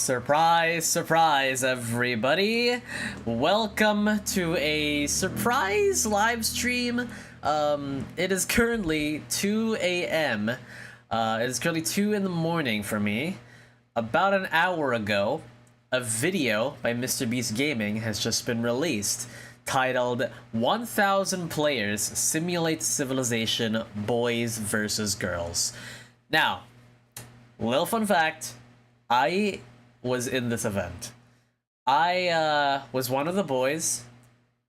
Surprise, surprise, everybody! Welcome to a surprise live stream. It is currently 2 a.m. It is currently 2 in the morning for me. About an hour ago, a video by MrBeast Gaming has just been released, titled 1000 Players Simulate Civilization Boys vs. Girls. Now, little fun fact, I was in this event. I was one of the boys,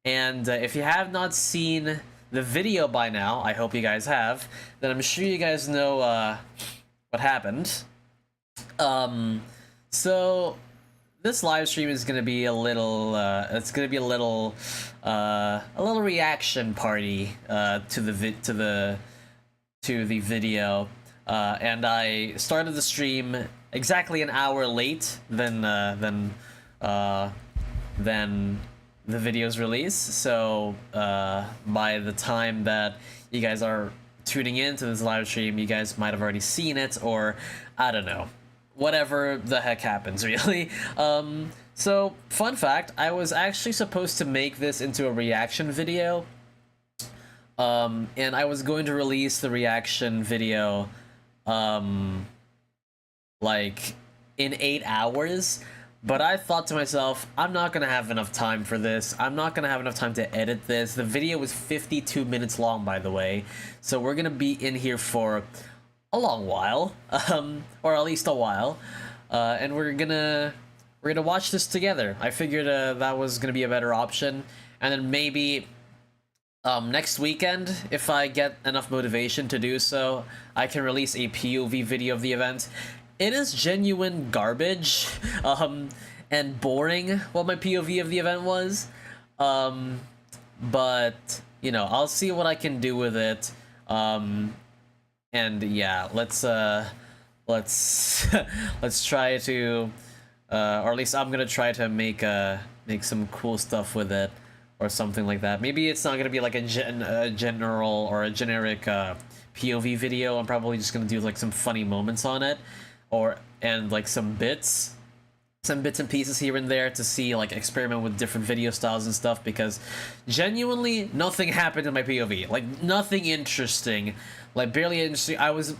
and if you have not seen the video by now, I hope you guys have, then I'm sure you guys know what happened. So this live stream is gonna be a little it's gonna be a little reaction party to the video, and I started the stream exactly an hour late than the video's release. So by the time that you guys are tuning in to this live stream, you guys might have already seen it, or I don't know, whatever the heck happens, really. So fun fact, I was actually supposed to make this into a reaction video, and I was going to release the reaction video like in 8 hours, but I thought to myself, I'm not gonna have enough time for this. I'm not gonna have enough time to edit this. The video was 52 minutes long, by the way, so we're gonna be in here for a long while, or at least a while, and we're gonna watch this together. I figured that was gonna be a better option, and then maybe next weekend, if I get enough motivation to do so, I can release a POV video of the event. It is genuine garbage, and boring what my POV of the event was. but you know, I'll see what I can do with it. And yeah, let's let's try to, or at least I'm gonna try to make some cool stuff with it, or something like that. Maybe it's not gonna be like a general or a generic POV video. I'm probably just gonna do like some funny moments on it, and like some bits and pieces here and there to see, like, experiment with different video styles and stuff, because genuinely nothing happened in my POV. Like, nothing interesting, like barely interesting. I was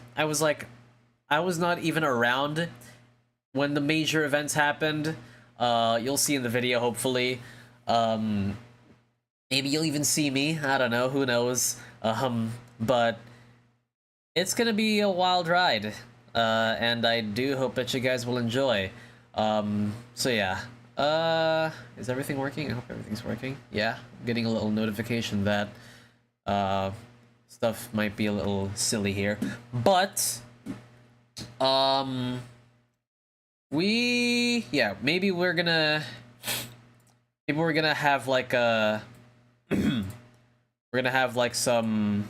not even around when the major events happened. You'll see in the video, hopefully. Maybe you'll even see me, I don't know, who knows. But it's gonna be a wild ride, and I do hope that you guys will enjoy. So yeah, is everything working? I hope everything's working. Yeah, I'm getting a little notification that, stuff might be a little silly here, but, maybe we're gonna have like a, we're gonna have like some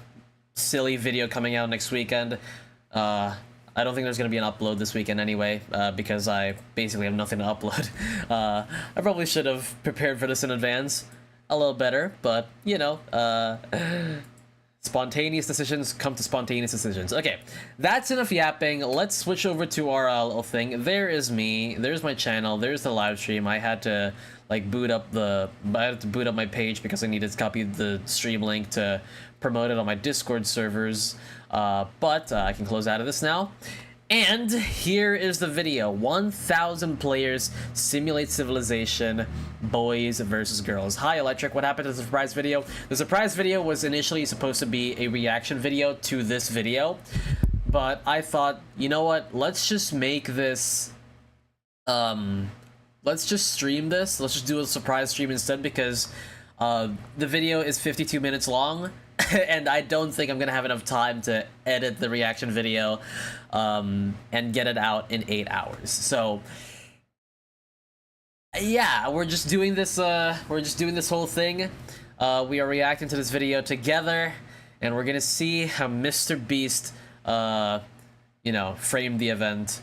silly video coming out next weekend. I don't think there's going to be an upload this weekend anyway, because I basically have nothing to upload. I probably should have prepared for this in advance a little better, but, you know, spontaneous decisions come to spontaneous decisions. Okay, that's enough yapping. Let's switch over to our little thing. There is me. There's my channel. There's the live stream. I had to, like, boot up my page because I needed to copy the stream link to promote it on my Discord servers. But I can close out of this now. And here is the video. 1,000 players simulate civilization, boys versus girls. Hi Electric, what happened to the surprise video? The surprise video was initially supposed to be a reaction video to this video, but I thought, you know what, let's just make this, let's just stream this. Let's just do a surprise stream instead, because the video is 52 minutes long. And I don't think I'm gonna have enough time to edit the reaction video and get it out in 8 hours. So yeah, we're just doing this whole thing. We are reacting to this video together, and we're gonna see how MrBeast you know, framed the event.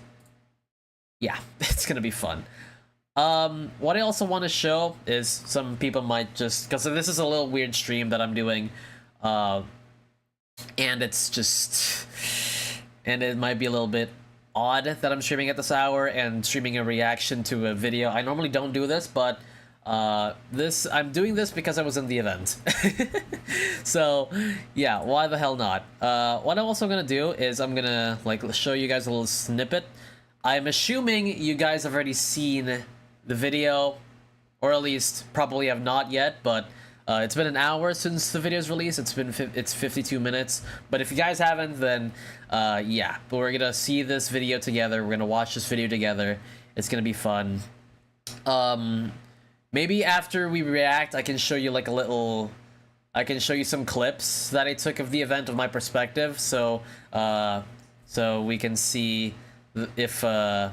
Yeah, it's gonna be fun. What I also want to show is, some people might just, because this is a little weird stream that I'm doing, and it's just, and it might be a little bit odd that I'm streaming at this hour and streaming a reaction to a video. I normally don't do this, but I'm doing this because I was in the event. So yeah, why the hell not? What I'm also gonna do is I'm gonna, like, show you guys a little snippet. I'm assuming you guys have already seen the video, or at least probably have not yet, but it's been an hour since the video's released. It's 52 minutes. But if you guys haven't, then yeah. But we're gonna see this video together. We're gonna watch this video together. It's gonna be fun. Maybe after we react, I can show you like a little. I can show you some clips that I took of the event, of my perspective, so we can see so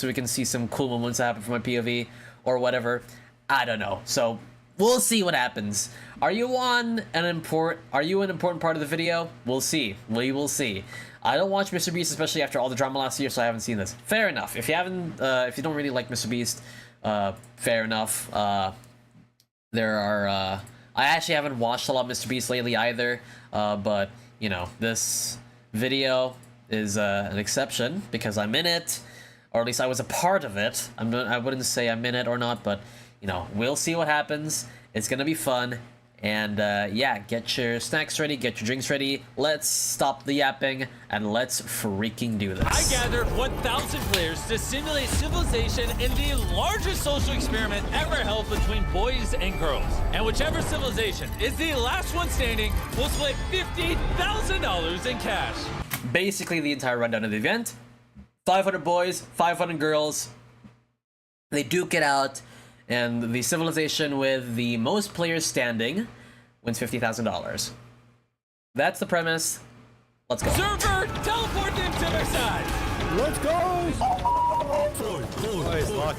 we can see some cool moments that happen from my POV or whatever. I don't know. So we'll see what happens. Are you an important part of the video? We'll see. We will see. I don't watch MrBeast, especially after all the drama last year, so I haven't seen this. Fair enough. If you haven't, if you don't really like MrBeast, fair enough. There are, I actually haven't watched a lot of MrBeast lately either, but, you know, this video is an exception because I'm in it, or at least I was a part of it. I wouldn't say I'm in it or not, but, you know, we'll see what happens. It's gonna be fun. And yeah, get your snacks ready, get your drinks ready. Let's stop the yapping and let's freaking do this. I gathered 1,000 players to simulate civilization in the largest social experiment ever held between boys and girls. And whichever civilization is the last one standing will split $50,000 in cash. Basically the entire rundown of the event. 500 boys, 500 girls. They duke it out. And the civilization with the most players standing wins $50,000. That's the premise. Let's go. Server, teleport them to their side. Let's go!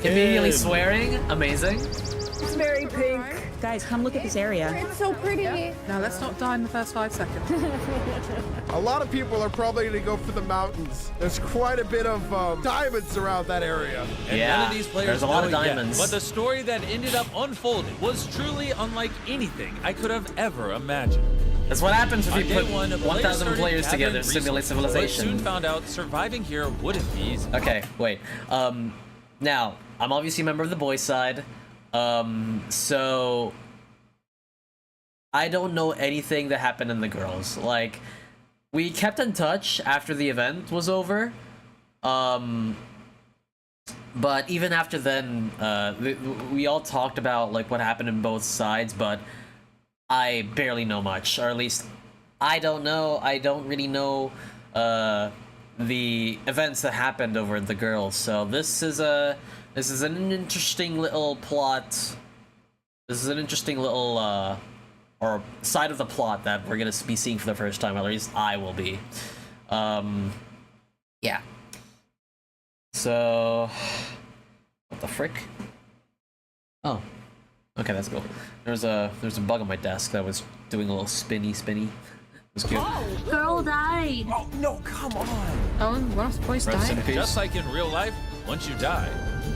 Immediately swearing. Amazing. It's very pink. Guys, come look at this area. It's so pretty. Now let's not die in the first 5 seconds. A lot of people are probably going to go for the mountains. There's quite a bit of diamonds around that area. And Yeah, none of these players there's a lot of know it yet, diamonds. but the story that ended up unfolding was truly unlike anything I could have ever imagined. That's what happens if On you day put one, 1,000 started players gathering together to simulate resources, but soon civilization. found out surviving here wouldn't be easy. Okay, wait. Now, I'm obviously a member of the boys' side. So I don't know anything that happened in the girls. Like, we kept in touch after the event was over. But even after then, we all talked about like what happened in both sides, but I barely know much, or at least I don't know. I don't really know the events that happened over the girls. So this is an interesting little plot. This is an interesting little or side of the plot that we're gonna be seeing for the first time. Or at least I will be. Yeah. So what the frick? Oh. Okay, that's cool. There's a bug on my desk that was doing a little spinny. It was cute. Girl died. Oh, no, come on. Oh, one of the boys Rest in died. peace. Just like in real life, once you die,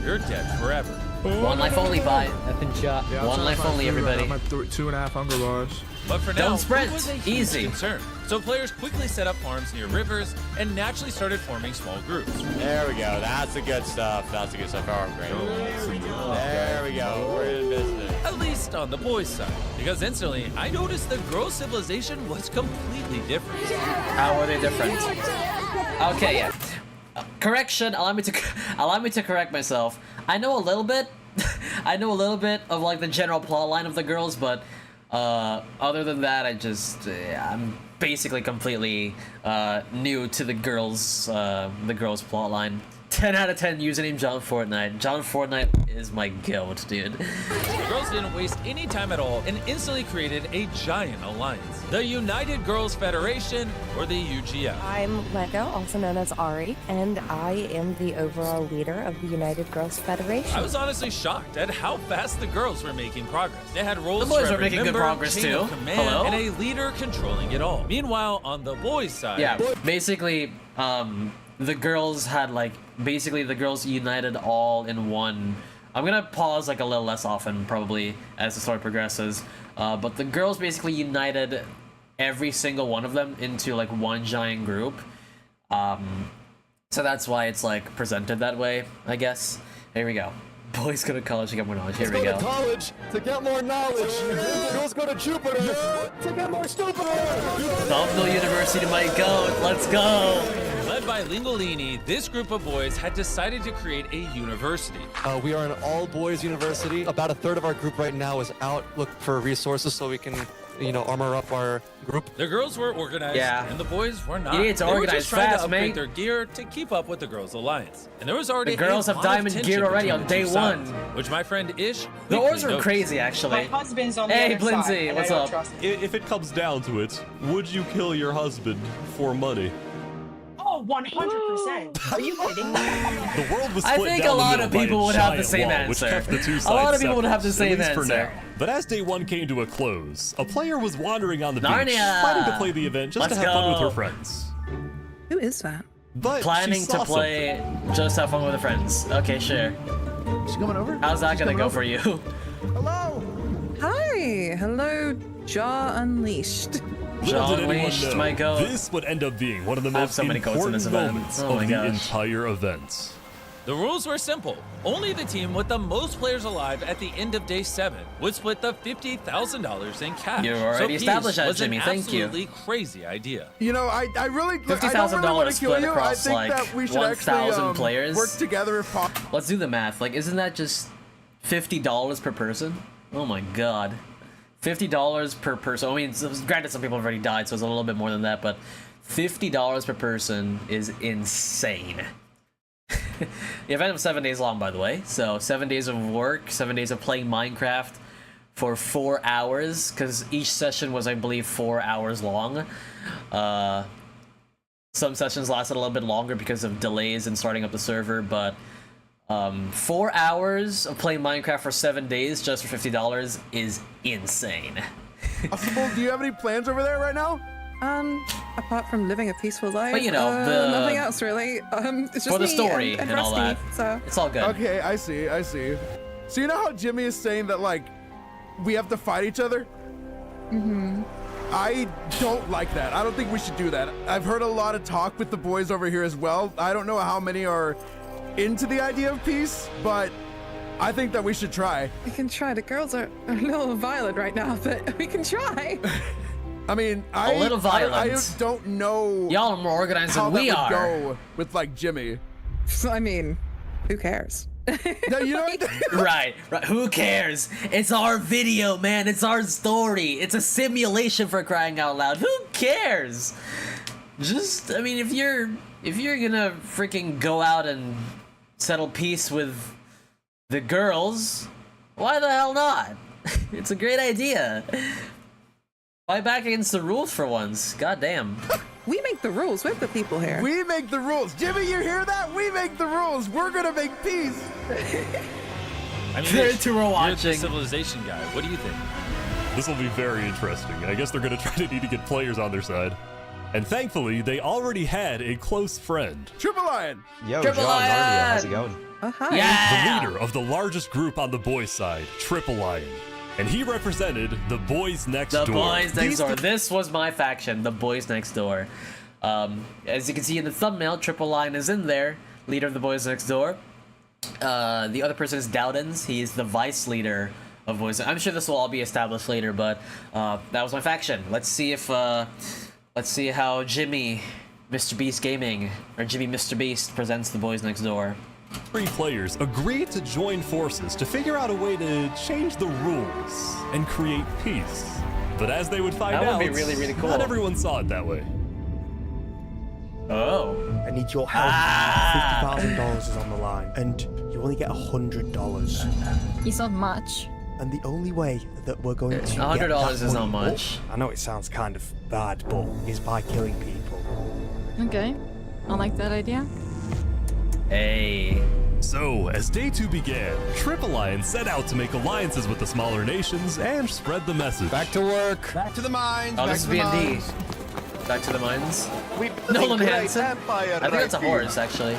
you're dead forever. One life only, bye. I've been shot. Yeah, One life only, everybody. I'm at 2.5 hunger bars. But for Don't now, sprint. food was a huge Easy. concern. So players quickly set up farms near rivers and naturally started forming small groups. There we go. That's the good stuff. That's the good stuff. Oh, great. There we go. We're in business. At least on the boys' side. Because instantly, I noticed the girls' civilization was completely different. How are they different? Okay, yeah. Correction. Allow me to correct myself. I know a little bit. I know a little bit of like the general plot line of the girls, but other than that, I'm basically completely new to the girls' plot line. 10 out of 10 username John Fortnite. John Fortnite is my goat, dude. The girls didn't waste any time at all and instantly created a giant alliance. The United Girls Federation, or the UGF. I'm Lego, also known as Ari, and I am the overall leader of the United Girls Federation. I was honestly shocked at how fast the girls were making progress. They had roles The boys for were every making good member, progress chain too. of command, Hello? and a leader controlling it all. Meanwhile, on the boys' side, Yeah, basically, the girls had like, basically the girls united all in one. I'm gonna pause like a little less often probably as the story progresses, but the girls basically united every single one of them into like one giant group. So that's why it's like presented that way, I guess. Here we go. Boys go to college to get more knowledge. Here we go. college to get more knowledge. Girls go to Jupiter to get more stupider. Thumbnail University, my goat. Let's go. led by Lingolini, this group of boys had decided to create a university. We are an all-boys university. About a third of our group right now is out looking for resources so we can, armor up our group. The girls were organized, Yeah. and the boys were not. You need to they were organize just trying fast, to upgrade mate. their gear to keep up with the girls' alliance. And there was already The girls a have lot of diamond tension gear already between on the two day sides, one. which my friend Ish. The quickly ores are noticed. crazy, actually. My husband's on the Hey, other side, Blindsy, and what's I don't up? trust him. If it comes down to it, would you kill your husband for money? Oh, 100%. Are you kidding me? The world was I split think down a lot the of middle by people a would have the giant same wall, which answer. kept the two A sides lot of people would have the separate, same at least for answer. now. But as day one came to a close, a player was wandering on the beach, Narnia! planning to play the event just Let's to have fun with go. her friends. Who is that? But she Planning saw to play just have fun with her friends. Okay, sure. She's coming over? How's that gonna go for you? Hello! Hi, hello, Jaw Unleashed. Little did anyone Unleashed, know, my goat. this would end up being one of the I have most so many quotes in important this event. moments Oh my of the gosh. entire event. The rules were simple. Only the team with the most players alive at the end of day 7 would split the $50,000 in cash. You already so peace established that, was Jimmy. An Thank you. absolutely crazy idea. You know, I really, I don't $50,000 really want to kill split you. I across, think like, that we should 1,000 actually players. work together if possible. Let's do the math. Like, isn't that just $50 per person? Oh my god. $50 per person. I mean, granted, some people have already died, so it's a little bit more than that, but $50 per person is insane. The event was 7 days long, by the way. So 7 days of work, 7 days of playing Minecraft for 4 hours, because each session was, I believe, 4 hours long. Some sessions lasted a little bit longer because of delays in starting up the server, but 4 hours of playing Minecraft for 7 days just for $50 is insane. Possible, do you have any plans over there right now? Apart from living a peaceful life, But, you know, nothing else really. It's just for the me story and and all Rusty, that. So It's all good. Okay, I see. So you know how Jimmy is saying that, like, we have to fight each other? Mm-hmm. I don't like that. I don't think we should do that. I've heard a lot of talk with the boys over here as well. I don't know how many are into the idea of peace, but I think that we should try. we can try. The girls are a little violent right now, but we can try. I mean, A little violent. I don't know Y'all are more organized how than we that would are. go with, like, Jimmy. So, I mean, who cares? No, you know what? Right. Who cares? It's our video, man. It's our story. It's a simulation, for crying out loud. Who cares? Just, I mean, if you're gonna freaking go out and settle peace with the girls, why the hell not? It's a great idea. Fight back against the rules for once. God damn. We make the rules. We're the people here. We make the rules. Jimmy, you hear that? We make the rules. We're gonna make peace. I mean, Very true, we're you're the watching. civilization guy. What do you think? This will be very interesting. I guess they're going to try to need to get players on their side. And thankfully, they already had a close friend. Triple Lion. Yo, Triple John, Lion! how's it going? Oh, hi. Yeah. The leader of the largest group on the boys' side, Triple Lion. And he represented the boys next The door. Boys Next Door. This was my faction, the Boys Next Door. As you can see in the thumbnail, Triple Line is in there, leader of the Boys Next Door. The other person is Dowdens. He's the vice leader of Boys. I'm sure this will all be established later, but that was my faction. Let's see if let's see how Jimmy, MrBeast Gaming, or Jimmy MrBeast presents the Boys Next Door. 3 players agreed to join forces to figure out a way to change the rules and create peace. But as they would find That out, would be really, really cool. not everyone saw it that way. Oh. I need your help. $50,000 is on the line, and you only get $100. It's not much. And the only way that we're going to get $100 that is not money much. up, I know it sounds kind of bad, but is by killing people. Okay. I like that idea. Hey. So, as day 2 began, Triple Lion set out to make alliances with the smaller nations and spread the message. Back to work. Back to the mines. Oh, back this is to the B&D. mines. Back to the mines. We Nolan Hansen. I think that's a horse, actually.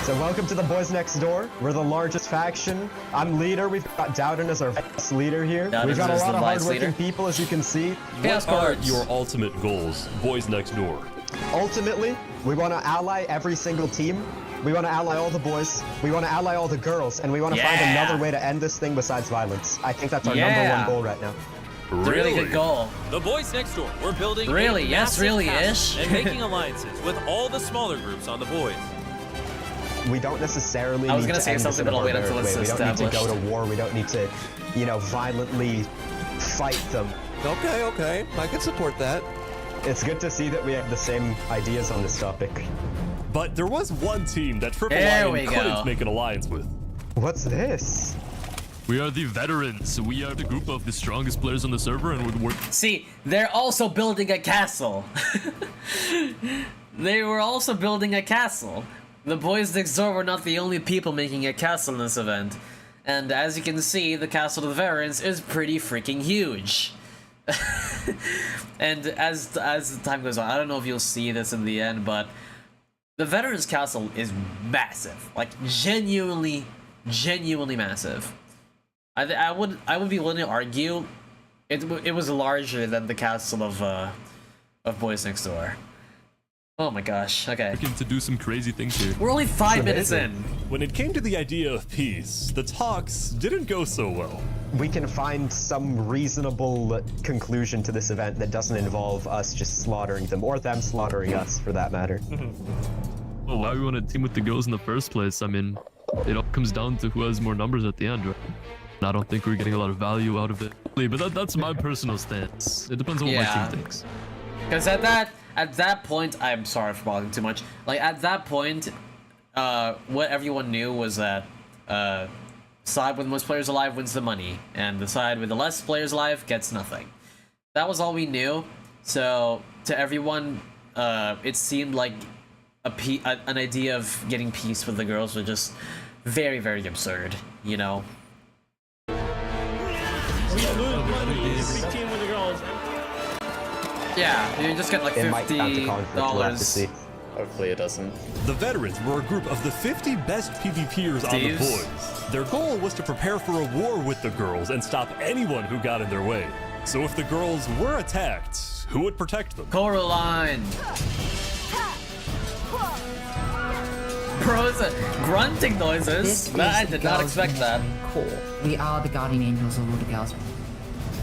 So welcome to the Boys Next Door. We're the largest faction. I'm leader. We've got Dowden as our vice leader here. Dowden We've got a is lot the of vice hardworking leader. people, as you can see. Chaos What are cards. your ultimate goals, Boys Next Door? Ultimately, we want to ally every single team. We want to ally all the boys. We want to ally all the girls, and we want to find Yeah. another way to end this thing besides violence. I think that's our Yeah. number one goal right now. It's a really good goal. The Boys Next Door. We're building Really? a Yes, massive really-ish. castle and making alliances with all the smaller groups on the boys. We don't necessarily I was need gonna to say end something, this in a but I'll wait until barbaric it's way. We don't need to go established. to war. We don't need to, you know, violently fight them. Okay. I can support that. It's good to see that we have the same ideas on this topic. But there was one team that Triple There Lion we couldn't go. make an alliance with. What's this? We are the veterans. We are the group of the strongest players on the server and would work. See, they're also building a castle. They were also building a castle. The Boys Next Door were not the only people making a castle in this event. And as you can see, the Castle of the Veterans is pretty freaking huge. And as the time goes on, I don't know if you'll see this in the end, but the Veterans Castle is massive. Like, genuinely massive. I would be willing to argue it was larger than the castle of Boys Next Door. Oh my gosh, okay. Looking to do some crazy things here. We're only 5 minutes in. When it came to the idea of peace, the talks didn't go so well. We can find some reasonable conclusion to this event that doesn't involve us just slaughtering them, or them slaughtering us, for that matter. Well, why we want to team with the girls in the first place? I mean, it all comes down to who has more numbers at the end, right? And I don't think we're getting a lot of value out of it. But that's my personal stance. It depends on what my team thinks. Because at that point, I'm sorry for talking too much. Like, at that point, what everyone knew was that side with the most players alive wins the money, and the side with the less players alive gets nothing. That was all we knew. So to everyone, it seemed like an idea of getting peace with the girls was just very, very absurd, you know? Yeah, you just get like $50. Hopefully it doesn't. The veterans were a group of the 50 best PvPers on the boys. Their goal was to prepare for a war with the girls and stop anyone who got in their way. So if the girls were attacked, who would protect them? Coraline! Bro, it's grunting noises. I did not expect that. We are the guardian angels of all the girls.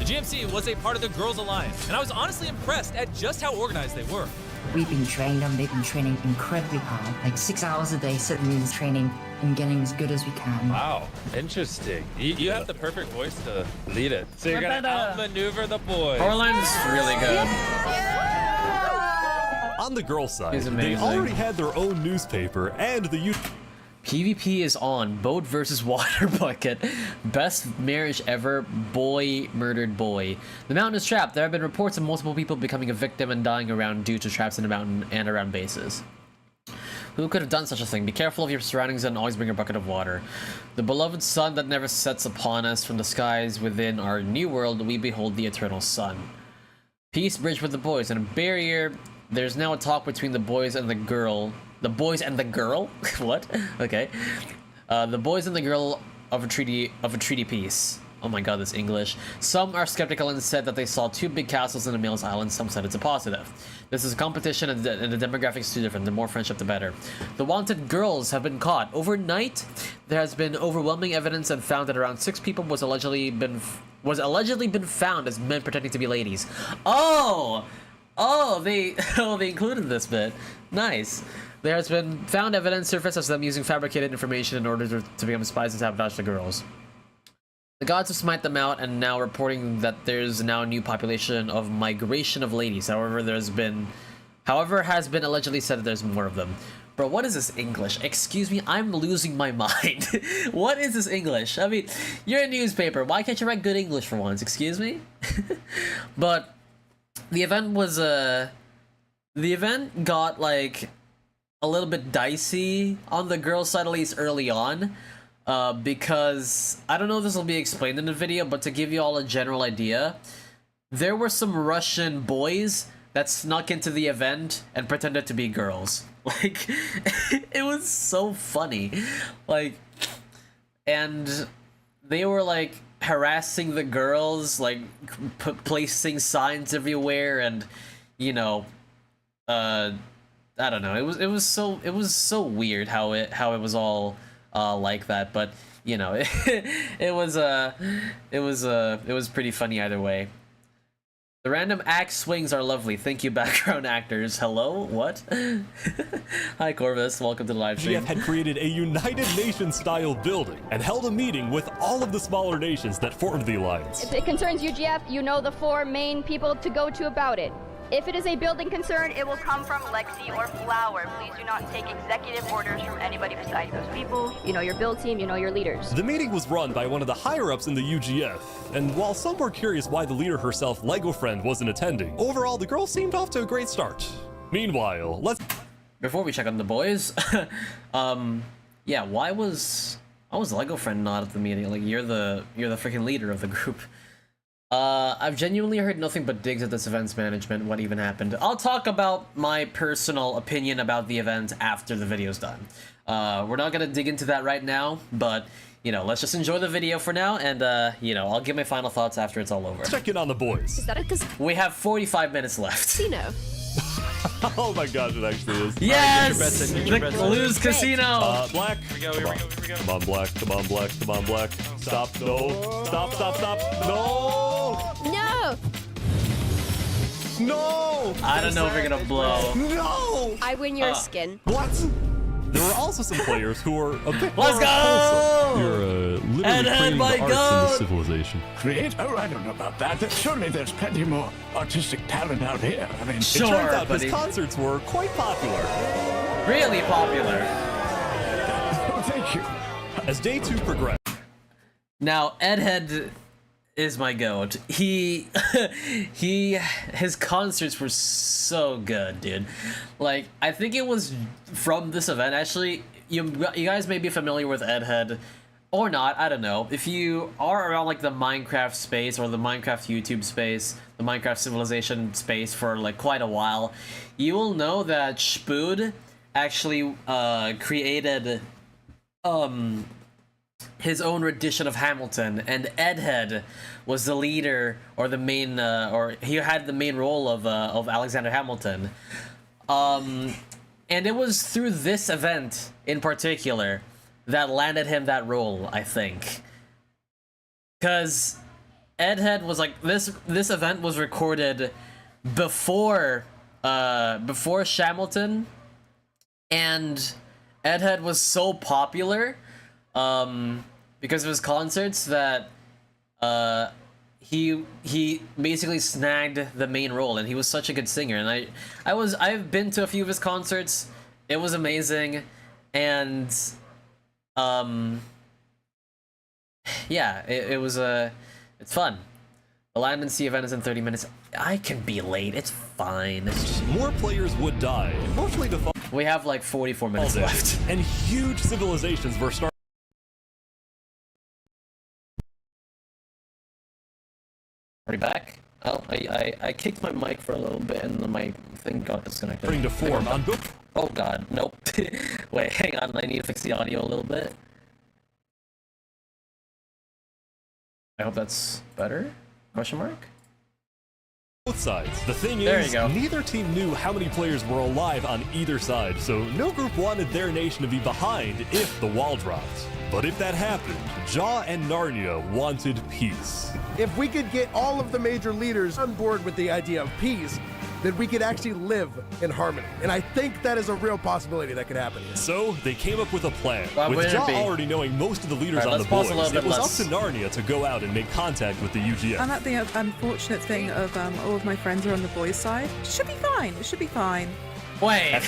The GMC was a part of the Girls Alliance, and I was honestly impressed at just how organized they were. We've been trained and they've been training incredibly hard. Like 6 hours a day sitting in training and getting as good as we can. Wow, interesting. You have the perfect voice to lead it. So you're gonna outmaneuver the boys. Coraline's really good. On the girl side, they already had their own newspaper and the PvP is on. Boat versus water bucket. Best marriage ever. Boy murdered boy. The mountain is trapped. There have been reports of multiple people becoming a victim and dying around due to traps in the mountain and around bases. Who could have done such a thing? Be careful of your surroundings and always bring a bucket of water. The beloved sun that never sets upon us from the skies within our new world, we behold the eternal sun. Peace bridge with the boys and a barrier. There's now a talk between the boys and the girl. The boys and the girl? What? Okay. The boys and the girl of a treaty peace. Oh my god, this English. Some are skeptical and said that they saw 2 big castles in the Males Island. Some said it's a positive. This is a competition and the demographics is too different. The more friendship, the better. The wanted girls have been caught. Overnight, there has been overwhelming evidence and found that around 6 people was allegedly been found as men pretending to be ladies. Oh, they included this bit. Nice. There has been found evidence surfaced of them using fabricated information in order to become spies and sabotage the girls. The gods have smite them out and now reporting that there's now a new population of migration of ladies. However, has been allegedly said that there's more of them. Bro, what is this English? Excuse me, I'm losing my mind. What is this English? I mean, you're a newspaper. Why can't you write good English for once? Excuse me? But the event was the event got like a little bit dicey on the girls' side, at least early on, because I don't know if this will be explained in the video, but to give you all a general idea, there were some Russian boys that snuck into the event and pretended to be girls. Like, it was so funny. Like, and they were like harassing the girls, like placing signs everywhere, and you know, I don't know. It was so weird how it was all like that, but you know, it was pretty funny either way. The random axe swings are lovely. Thank you, background actors. Hello? What? Hi, Corvus. Welcome to the live stream. GF had created a United Nations style building and held a meeting with all of the smaller nations that formed the alliance. If it concerns UGF, you know the 4 main people to go to about it. If it is a building concern, it will come from Lexi or Flower. Please do not take executive orders from anybody besides those people. You know your build team, you know your leaders. The meeting was run by one of the higher-ups in the UGF, and while some were curious why the leader herself, Lego Friend, wasn't attending, overall the girls seemed off to a great start. Meanwhile, before we check on the boys, yeah, why was Lego Friend not at the meeting? Like, you're the freaking leader of the group. I've genuinely heard nothing but digs at this event's management. What even happened? I'll talk about my personal opinion about the event after the video's done. We're not gonna dig into that right now, but you know, let's just enjoy the video for now, and you know, I'll give my final thoughts after it's all over. Check in on the boys. Is that a We have 45 minutes left. casino? Oh my gosh, it actually is. Yes! The Lose Casino! Black. Here we go. Come on, Black. Come on, Black. Come on, Black. Stop. No. Stop. No! No! No! I don't know if we're gonna blow. No! I win your skin. What? There were also some players who were a bit Let's more go! You're literally creating the arts in this civilization. Create? Oh, I don't know about that. Surely there's plenty more artistic talent out here. I mean, Sure, it turns out buddy. his concerts were quite popular. Really popular. Oh, thank you. As day 2 progressed. Now, Edhead is my goat. His concerts were so good, dude. Like, I think it was from this event, actually, you guys may be familiar with Edhead, or not, I don't know. If you are around like the Minecraft space or the Minecraft YouTube space, the Minecraft Civilization space for like quite a while, you will know that Spood actually created his own rendition of Hamilton, and Edhead was the leader or the main or he had the main role of Alexander Hamilton. And it was through this event in particular that landed him that role, I think. Cause Edhead was like this event was recorded before Shamilton, and Edhead was so popular because of his concerts that he basically snagged the main role, and he was such a good singer. And I've been to a few of his concerts. It was amazing, and yeah, it's fun. The Land and Sea event is in 30 minutes. I can be late. It's fine. More players would die, emotionally defined. We have like 44 minutes left. And huge civilizations were started. Are we back? Oh, I kicked my mic for a little bit and my thing got disconnected. Starting to form on book. Oh god, nope. Wait, hang on. I need to fix the audio a little bit. I hope that's better? Question mark? Both sides. The thing There is, you go. neither team knew how many players were alive on either side, so no group wanted their nation to be behind if the wall dropped. But if that happened, Jaw and Narnia wanted peace. If we could get all of the major leaders on board with the idea of peace, then we could actually live in harmony. And I think that is a real possibility that could happen here. So they came up with a plan. Well, with Jaw be? already knowing most of the leaders All right, on the let's pause a boys, little it bit was less. up to Narnia to go out and make contact with the UGF. I'm at the unfortunate thing of all of my friends are on the boys' side. Should be fine. It should be fine. Wait.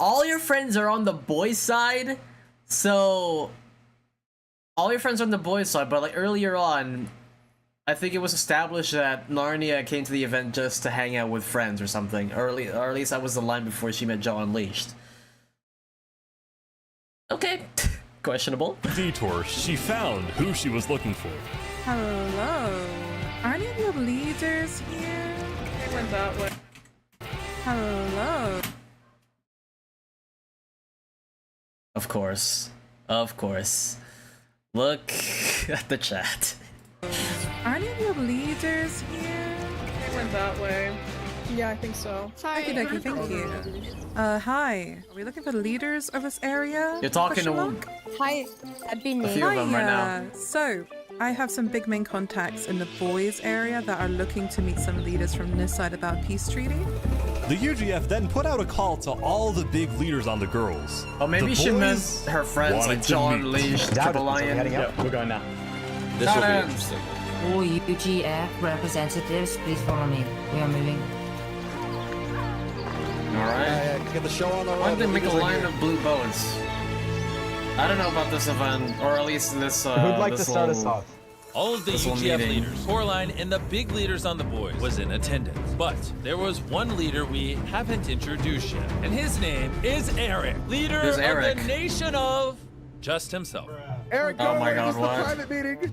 All your friends are on the boys' side? So all your friends are on the boys' side, but like earlier on, I think it was established that Narnia came to the event just to hang out with friends or something. Or at least that was the line before she met Jaw Unleashed. Okay. Questionable. Detour, she found who she was looking for. Hello. Are any of your leaders here? They went that way. Hello. Of course. Of course. Look at the chat. Are any of your leaders here? They went that way. Yeah, I think so. Thank you. Hi. Are we looking for leaders of this area? You're talking to Hi, that'd be a me. few of them right now. So, I have some big main contacts in the boys area that are looking to meet some leaders from this side about peace treaty. The UGF then put out a call to all the big leaders on the girls. Oh, maybe The she boys meant her friends wanted like to Jaw meet. Unleashed, Triple Lion. Yeah, we're going now. This will be interesting. All UGF representatives, please follow me. We are moving. Alright. Get the show on the road. Why did they make a line of blue boats? I don't know about this event, or at least this, Who'd like to this start us little- off? All of the This one UGF meeting. leaders, Coraline, and the big leaders on the boys was in attendance. But there was one leader we haven't introduced yet, and his name is Eric, leader Who's of Eric? the nation of just himself. Eric, Oh go my away. God, This is what? a private meeting.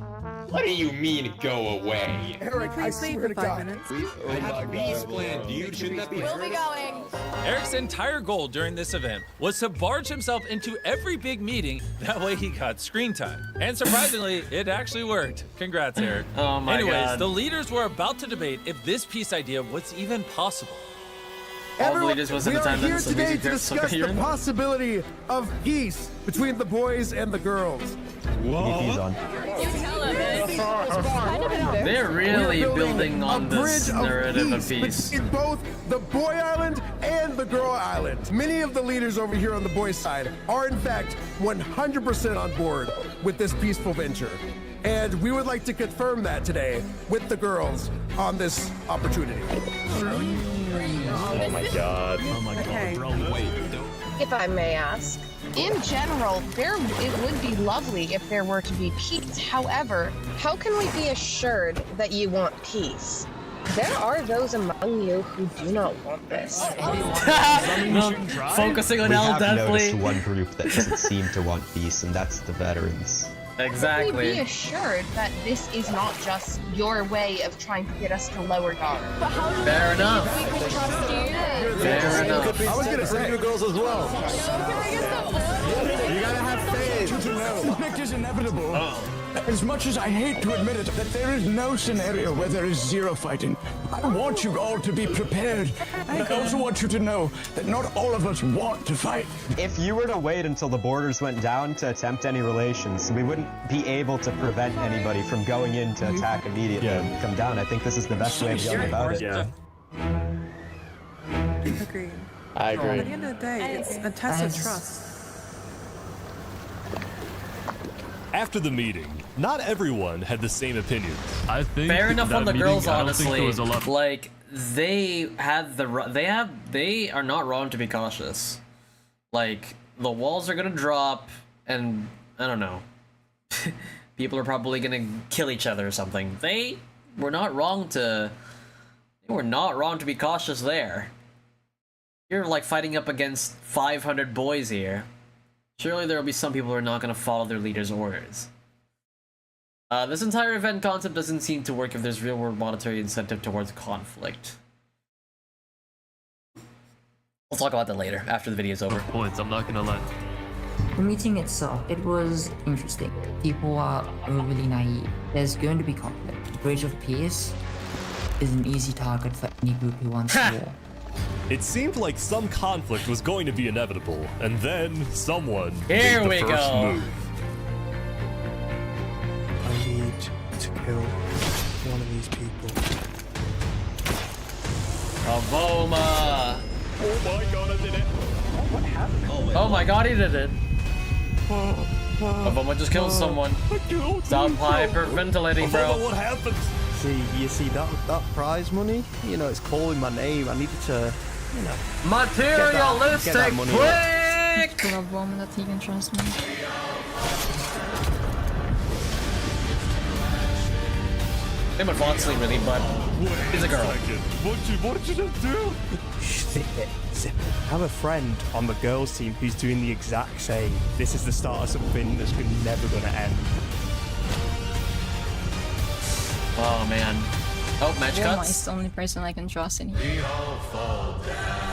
What do you mean, go away? Eric, I Please leave swear to for 5 God. minutes. I have a peace plan, dude. Shouldn't that be We'll be going. Eric's entire goal during this event was to barge himself into every big meeting, that way he got screen time. And surprisingly, it actually worked. Congrats, Eric. Oh my Anyways, God. the leaders were about to debate if this peace idea was even possible. All the leaders was in we are here attendance, so today music to gets discuss the hearing. possibility of peace between the boys and the girls. PvP's on. They're really We're building on a this bridge of narrative of peace. between both the boy island and the girl island. Many of the leaders over here on the boys' side are in fact 100% on board with this peaceful venture. And we would like to confirm that today with the girls on this opportunity. Oh my god. Oh my Okay. god, bro. Wait. If I may ask. In general, it would be lovely if there were to be peace. However, how can we be assured that you want peace? There are those among you who do not want this. Focusing on we L have definitely. noticed one group that doesn't seem to want peace, and that's the veterans. Be assured that this is not just your way of trying to get us to lower guard. Fair enough. Fair enough. I was gonna say girls as well. You gotta have faith. Conflict is inevitable. As much as I hate to admit it, that there is no scenario where there is zero fighting. I want you all to be prepared. I also want you to know that not all of us want to fight. If you were to wait until the borders went down to attempt any relations, we wouldn't be able to prevent anybody from going in to attack immediately and come down. I think this is the best way of going about it. Yeah. Agreed. I agree. At the end of the day, it's a test of trust. After the meeting, not everyone had the same opinions. I think Fair enough that on the meeting, girls, I don't think there honestly. was a lot. Like they had they are not wrong to be cautious. Like the walls are gonna drop, and I don't know. People are probably gonna kill each other or something. They were not wrong to. They were not wrong to be cautious there. You're like fighting up against 500 boys here. Surely there will be some people who are not going to follow their leader's orders. This entire event concept doesn't seem to work if there's real-world monetary incentive towards conflict. We'll talk about that later, after the video's over. Points, I'm not gonna lie. The meeting itself, it was interesting. People are overly naive. There's going to be conflict. Bridge of Peace is an easy target for any group who wants war. It seemed like some conflict was going to be inevitable, and then someone Here made we the first go. move. I need to kill one of these people. Avoma! Oh my god, I did it! What happened? Oh my god, he did it! Avoma just killed someone. Stop hyperventilating, bro. What happened? You see that prize money? You know, it's calling my name. I needed to, you know. Materialistic, get that money. quick! I love woman that he can trust me. Him and Vonsley really, but he's a girl. What did you just do? Zip it. I have a friend on the girls' team who's doing the exact same. This is the start of something that's never gonna end. Oh man. Oh, match Wilma cuts. is the only person I can trust in here.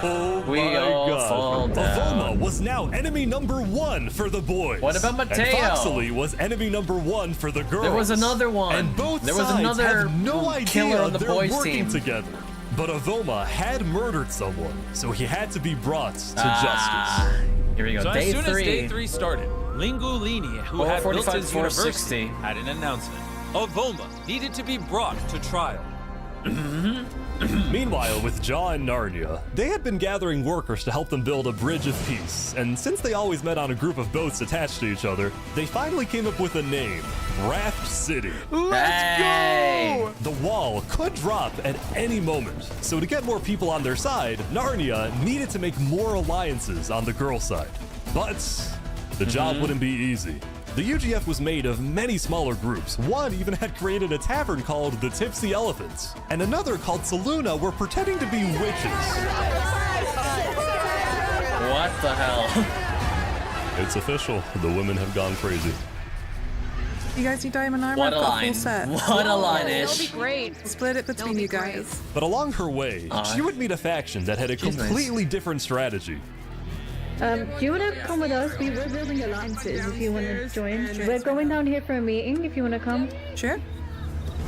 Oh We my all god. fall down. Avoma was now enemy number 1 for the boys. What about Mateo? And Foxley was enemy number 1 for the girls. There was another one. And both There was sides another have no idea killer on the they're boys' working team. together. But Avoma had murdered someone, so he had to be brought to Ah, here we go. So Day as soon three. as day 3 started, Lingulini, who had built 445, his university, 460. had an announcement. Avoma needed to be brought to trial. Meanwhile, with Jaw and Narnia, they had been gathering workers to help them build a bridge of peace, and since they always met on a group of boats attached to each other, they finally came up with a name, Raft City. Let's go! The wall could drop at any moment, so to get more people on their side, Narnia needed to make more alliances on the girl side. But the job wouldn't be easy. The UGF was made of many smaller groups. One even had created a tavern called the Tipsy Elephants, and another called Saluna were pretending to be witches. What the hell? It's official. The women have gone crazy. You guys need diamond armor? What a I've got line. full set. What a line, That'll Ish. be great. Split it between you guys. But along her way, she would meet a faction that had a She's nice. completely different strategy. Do you want to come with us? We're building alliances if you want to join. We're going down here for a meeting if you want to come. Sure.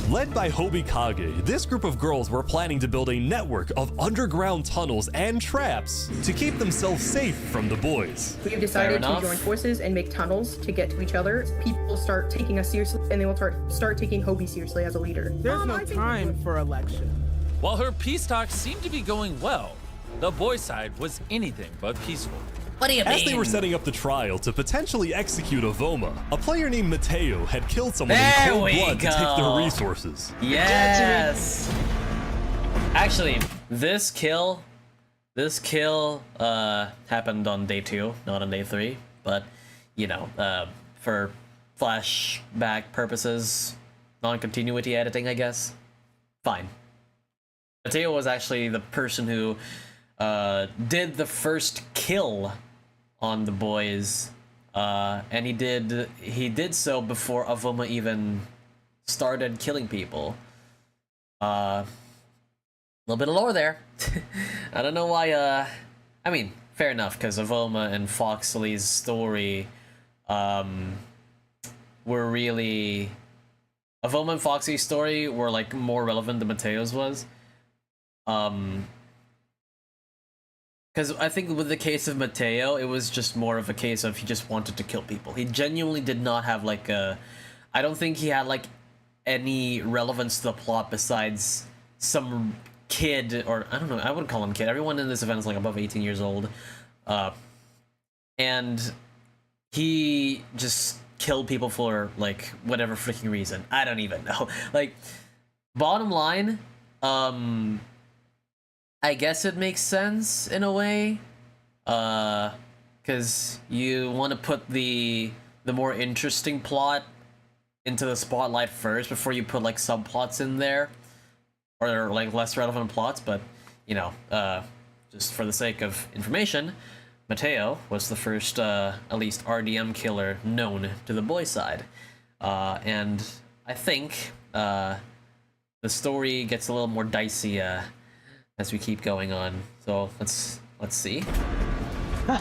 Led by Hobi Kage, this group of girls were planning to build a network of underground tunnels and traps to keep themselves safe from the boys. We've decided to join forces and make tunnels to get to each other. People start taking us seriously, and they will start taking Hobie seriously as a leader. There's no time for election. While her peace talks seemed to be going well, the boy side was anything but peaceful. What do you As they were setting up the trial to potentially execute Avoma, a player named Mateo had killed someone There in cold we blood to take their go. resources. Yes. Actually, this kill happened on day 2, not on day 3. But you know, for flashback purposes, non-continuity editing, I guess. Fine. Mateo was actually the person who did the first kill on the boys, and he did so before Avoma even started killing people. A little bit of lore there. I don't know why. I mean, fair enough, because Avoma and Foxley's story were really. Avoma and Foxy's story were like more relevant than Mateo's was. Because I think with the case of Mateo, it was just more of a case of he just wanted to kill people. He genuinely did not have like a... I don't think he had like any relevance to the plot besides some kid, or I don't know, I wouldn't call him kid. Everyone in this event is like above 18 years old. And he just killed people for like whatever freaking reason. I don't even know. Like, bottom line, I guess it makes sense in a way, because you want to put the more interesting plot into the spotlight first before you put like subplots in there, or like less relevant plots. But you know, just for the sake of information, Mateo was the first, at least RDM killer known to the boy side, and I think the story gets a little more dicey as we keep going on. So let's see. But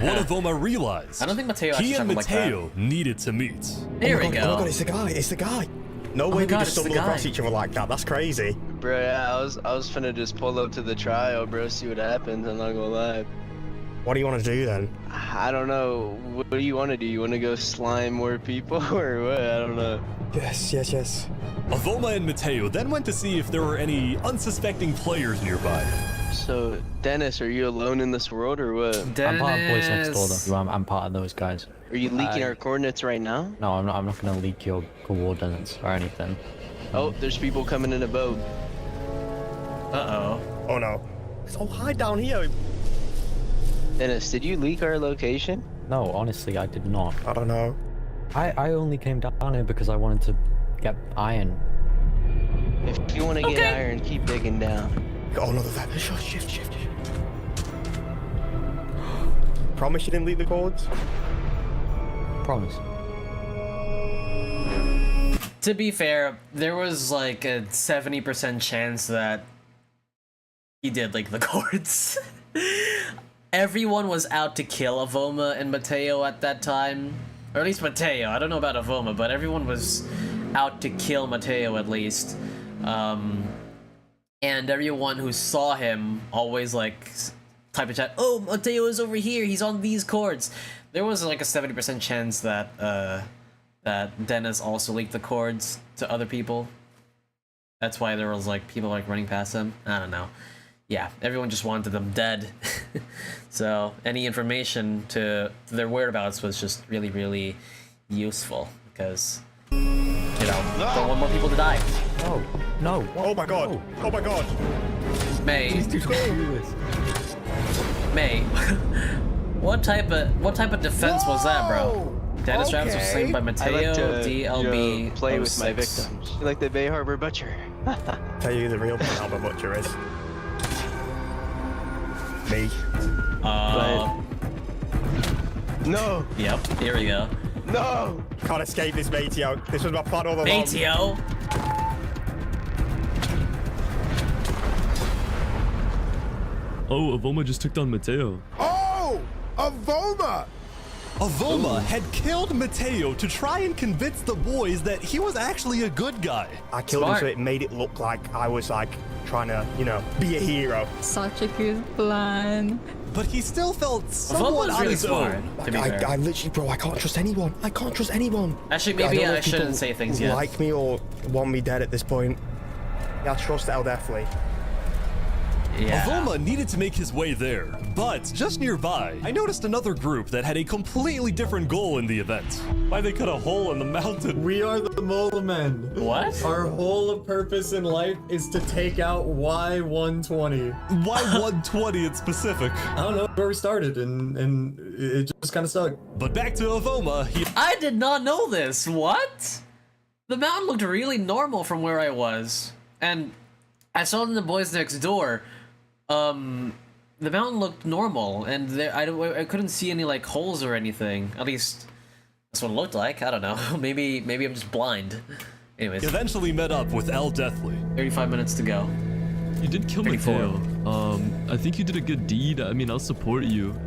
what Avoma realized? I don't think Mateo. He and Mateo needed to meet. There we go. Oh my god, it's the guy! It's the guy! No way we just stumbled across each other like that. That's crazy. Bro, yeah, I was finna just pull up to the trial, bro. See what happens. I'm not gonna lie. What do you want to do then? I don't know. What do you want to do? You want to go slime more people or what? I don't know. Yes. Avoma and Mateo then went to see if there were any unsuspecting players nearby. So, Dennis, are you alone in this world or what? I'm part of Boys Next Door, though. I'm part of those guys. Are you leaking our coordinates right now? No, I'm not going to leak your coordinates or anything. Oh, there's people coming in a boat. Uh-oh. Oh no. So hide down here. Dennis, did you leak our location? No, honestly, I did not. I don't know. I only came down here because I wanted to get iron. If you want to get iron, keep digging down. Oh, another that. Shift. Promise you didn't leak the codes? Promise. To be fair, there was like a 70% chance that he did leak the codes. Everyone was out to kill Avoma and Mateo at that time. Or at least Mateo. I don't know about Avoma, but everyone was out to kill Mateo at least. And everyone who saw him always like type of chat, oh, Mateo is over here, he's on these cords. There was like a 70% chance that that Dennis also leaked the cords to other people. That's why there was like people like running past him. I don't know. Yeah, everyone just wanted them dead. So any information to their whereabouts was just really, really useful because, you know, don't want more people to die. No. Oh my god. No. Oh my god. May. May. What type of defense was that, bro? Dennis Travis was slain by Mateo, I like to, DLB. play with my victims. You like the Bay Harbor Butcher? Tell you who the real Bay Harbor Butcher is. Me. No. Yep. Here we go. No. Can't escape this, Mateo. This was my plan all along. Mateo. Oh, Avoma just took down Mateo. Oh, Avoma! Avoma had killed Mateo to try and convince the boys that he was actually a good guy. I killed him so it made it look like I was like trying to, you know, be a hero. Such a good plan. But he still felt somewhat on his own. I literally, bro, I can't trust anyone. I can't trust anyone. Actually, maybe I shouldn't say things yet. Like me or want me dead at this point. Yeah, I trust El definitely. Yeah. Avoma needed to make his way there, but just nearby, I noticed another group that had a completely different goal in the event. Why they cut a hole in the mountain? We are the Mole Men. What? Our whole purpose in life is to take out Y120. Why 120 in specific? I don't know where we started, and it just kind of stuck. But back to Avoma, I did not know this. What? The mountain looked really normal from where I was. And I saw it in the boys next door. The mountain looked normal, and I couldn't see any like holes or anything. At least that's what it looked like. I don't know. maybe I'm just blind. Anyways. Eventually met up with El Deathly. 35 minutes to go. You did kill Mateo. I think you did a good deed. I mean, I'll support you.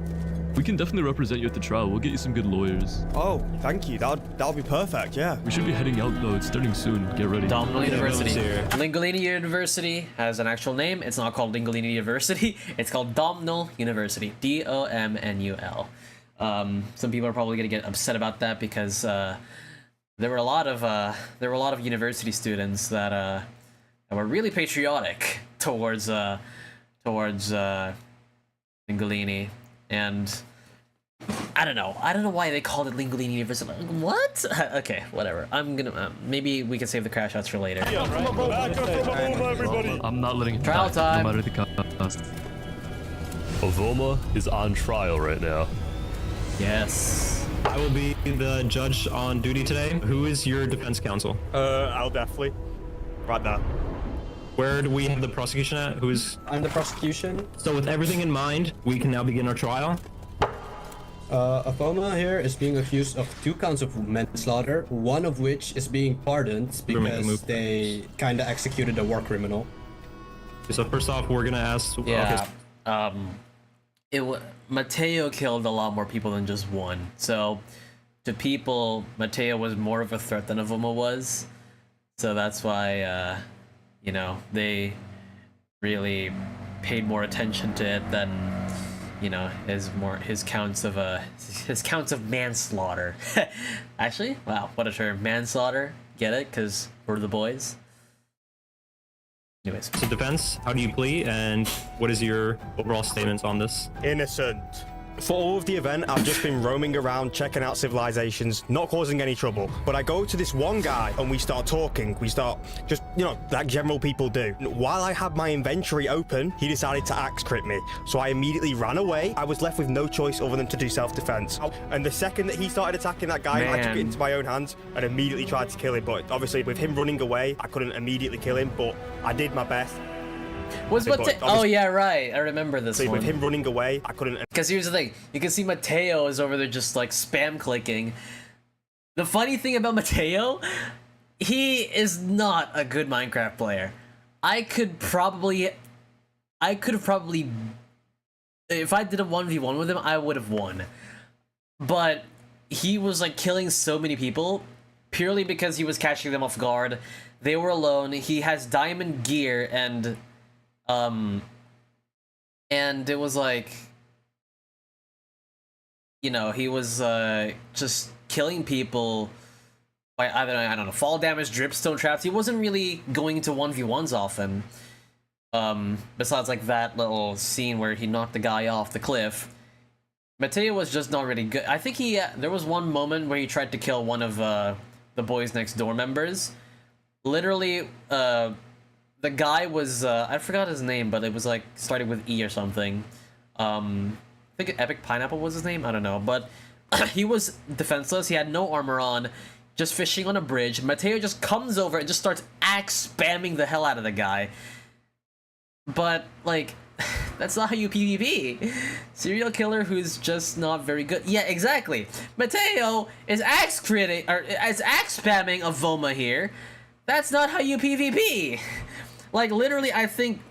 We can definitely represent you at the trial. We'll get you some good lawyers. Oh, thank you. That'll be perfect, yeah. We should be heading out though. It's starting soon. Get ready. Domhnall University. Lingolini University has an actual name. It's not called Lingolini University. It's called Domhnall University. D-O-M-N-U-L. Some people are probably gonna get upset about that because there were a lot of university students that were really patriotic towards Lingolini. And I don't know why they called it Lingolini University. Like, what? Okay, whatever. I'm gonna maybe we can save the crash outs for later. I'm not letting it trial time. No matter the cost. Avoma is on trial right now. Yes. I will be the judge on duty today. Who is your defense counsel? I'll definitely. Right there. Where do we have the prosecution at? I'm the prosecution. So with everything in mind, we can now begin our trial. Avoma here is being accused of 2 counts of manslaughter, one of which is being pardoned because they kind of executed a war criminal. So first off, we're gonna ask. Yeah. Mateo killed a lot more people than just one. So to people, Mateo was more of a threat than Avoma was. So that's why. You know, they really paid more attention to it than, you know, his counts of manslaughter. Actually, wow, what a term, manslaughter. Get it? Because we're the boys. Anyways. So defense, how do you plead, and what is your overall statement on this? Innocent. For all of the event, I've just been roaming around, checking out civilizations, not causing any trouble. But I go to this one guy and we start talking. We start just, you know, like general people do. While I had my inventory open, he decided to axe crit me. So I immediately ran away. I was left with no choice other than to do self-defense. And the second that he started attacking that guy, I took it into my own hands and immediately tried to kill him. But obviously with him running away, I couldn't immediately kill him, but I did my best. Oh yeah, right. I remember this one. With him running away, I couldn't. Because here's the thing: you can see Mateo is over there just like spam clicking. The funny thing about Mateo, he is not a good Minecraft player. I could have probably, if I did a 1v1 with him, I would have won. But he was like killing so many people purely because he was catching them off guard. They were alone. He has diamond gear and it was like, you know, he was just killing people by either, I don't know, fall damage, dripstone traps. He wasn't really going into 1v1s often. Besides like that little scene where he knocked the guy off the cliff. Mateo was just not really good. I think there was one moment where he tried to kill one of the boys next door members. Literally, the guy was, I forgot his name, but it was like started with E or something. I think Epic Pineapple was his name, I don't know, but he was defenseless, he had no armor on, just fishing on a bridge. Mateo just comes over and just starts axe spamming the hell out of the guy. But, like, that's not how you PvP. Serial killer who's just not very good. Yeah, exactly. Mateo is axe spamming Avoma here. That's not how you PvP. Like, literally, I think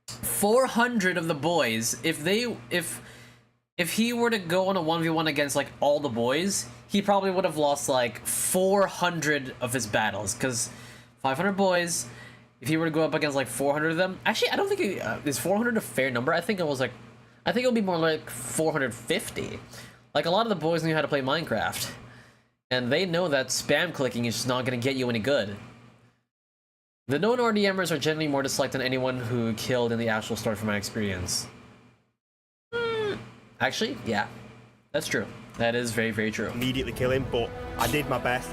400 of the boys, if he were to go on a 1v1 against, like, all the boys, he probably would have lost, like, 400 of his battles, because 500 boys, if he were to go up against, like, 400 of them, actually, I don't think is 400 a fair number? I think it'll be more like 450. Like, a lot of the boys knew how to play Minecraft, and they know that spam clicking is just not going to get you any good. The known RDMers are generally more disliked than anyone who killed in the actual story from my experience. Actually, yeah. That's true. That is very, very true. Immediately kill him, but I did my best.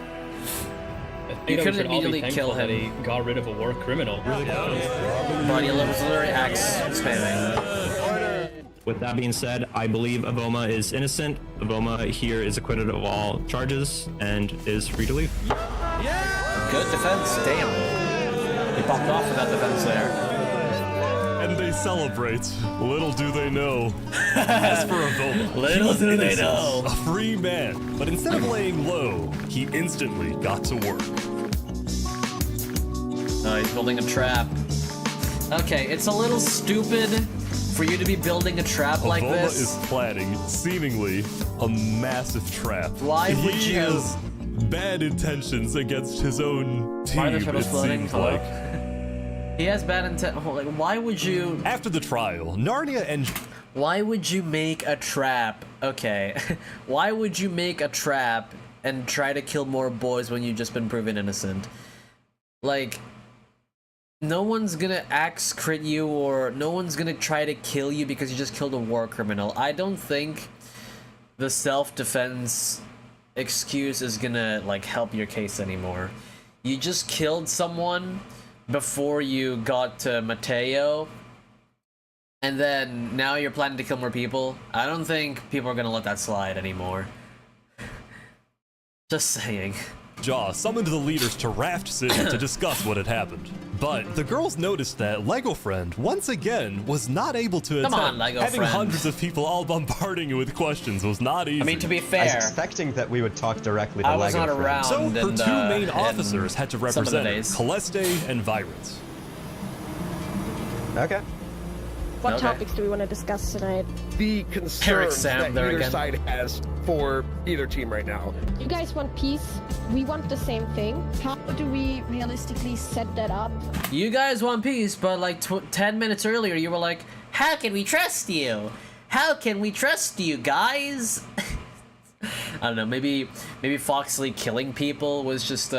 You couldn't immediately kill him. He got rid of a war criminal. Really Body was literally axe spamming. With that being said, I believe Avoma is innocent. Avoma here is acquitted of all charges and is free to leave. Good defense. Damn. He popped off with that defense there. And they celebrate. Little do they know. As for Avoma, little do they know. A free man. But instead of laying low, he instantly got to work. Oh, he's building a trap. Okay, it's a little stupid for you to be building a trap like Avoma this. is planning, seemingly, a massive trap. Why would he you? has bad intentions against his own team, Why are the it turtles floating? seems Hello? like. He has bad intent. Like, why would you? After the trial, Narnia and... Why would you make a trap? Okay. Why would you make a trap and try to kill more boys when you've just been proven innocent? Like, no one's gonna axe crit you, or no one's gonna try to kill you because you just killed a war criminal. I don't think the self-defense excuse is gonna, like, help your case anymore. You just killed someone before you got to Mateo, and then now you're planning to kill more people. I don't think people are gonna let that slide anymore. Just saying. Jaw summoned the leaders to Raft City to discuss what had happened. But the girls noticed that Lego Friend, once again, was not able to attend. Come on, Lego Having Friend. hundreds of people all bombarding you with questions was not easy. I mean, to be I was fair, expecting that we would talk directly to I was Lego not Friend. around. So her and, two main in officers had to some of the represent her, days. Celeste and Virant. Okay. What Okay. topics do we want to discuss tonight? The Eric concerns Sam that there either again. side has for either team right now. You guys want peace. We want the same thing. How do we realistically set that up? You guys want peace, but like 10 minutes earlier, you were like, "How can we trust you? How can we trust you, guys?" I don't know. Maybe Foxley killing people was just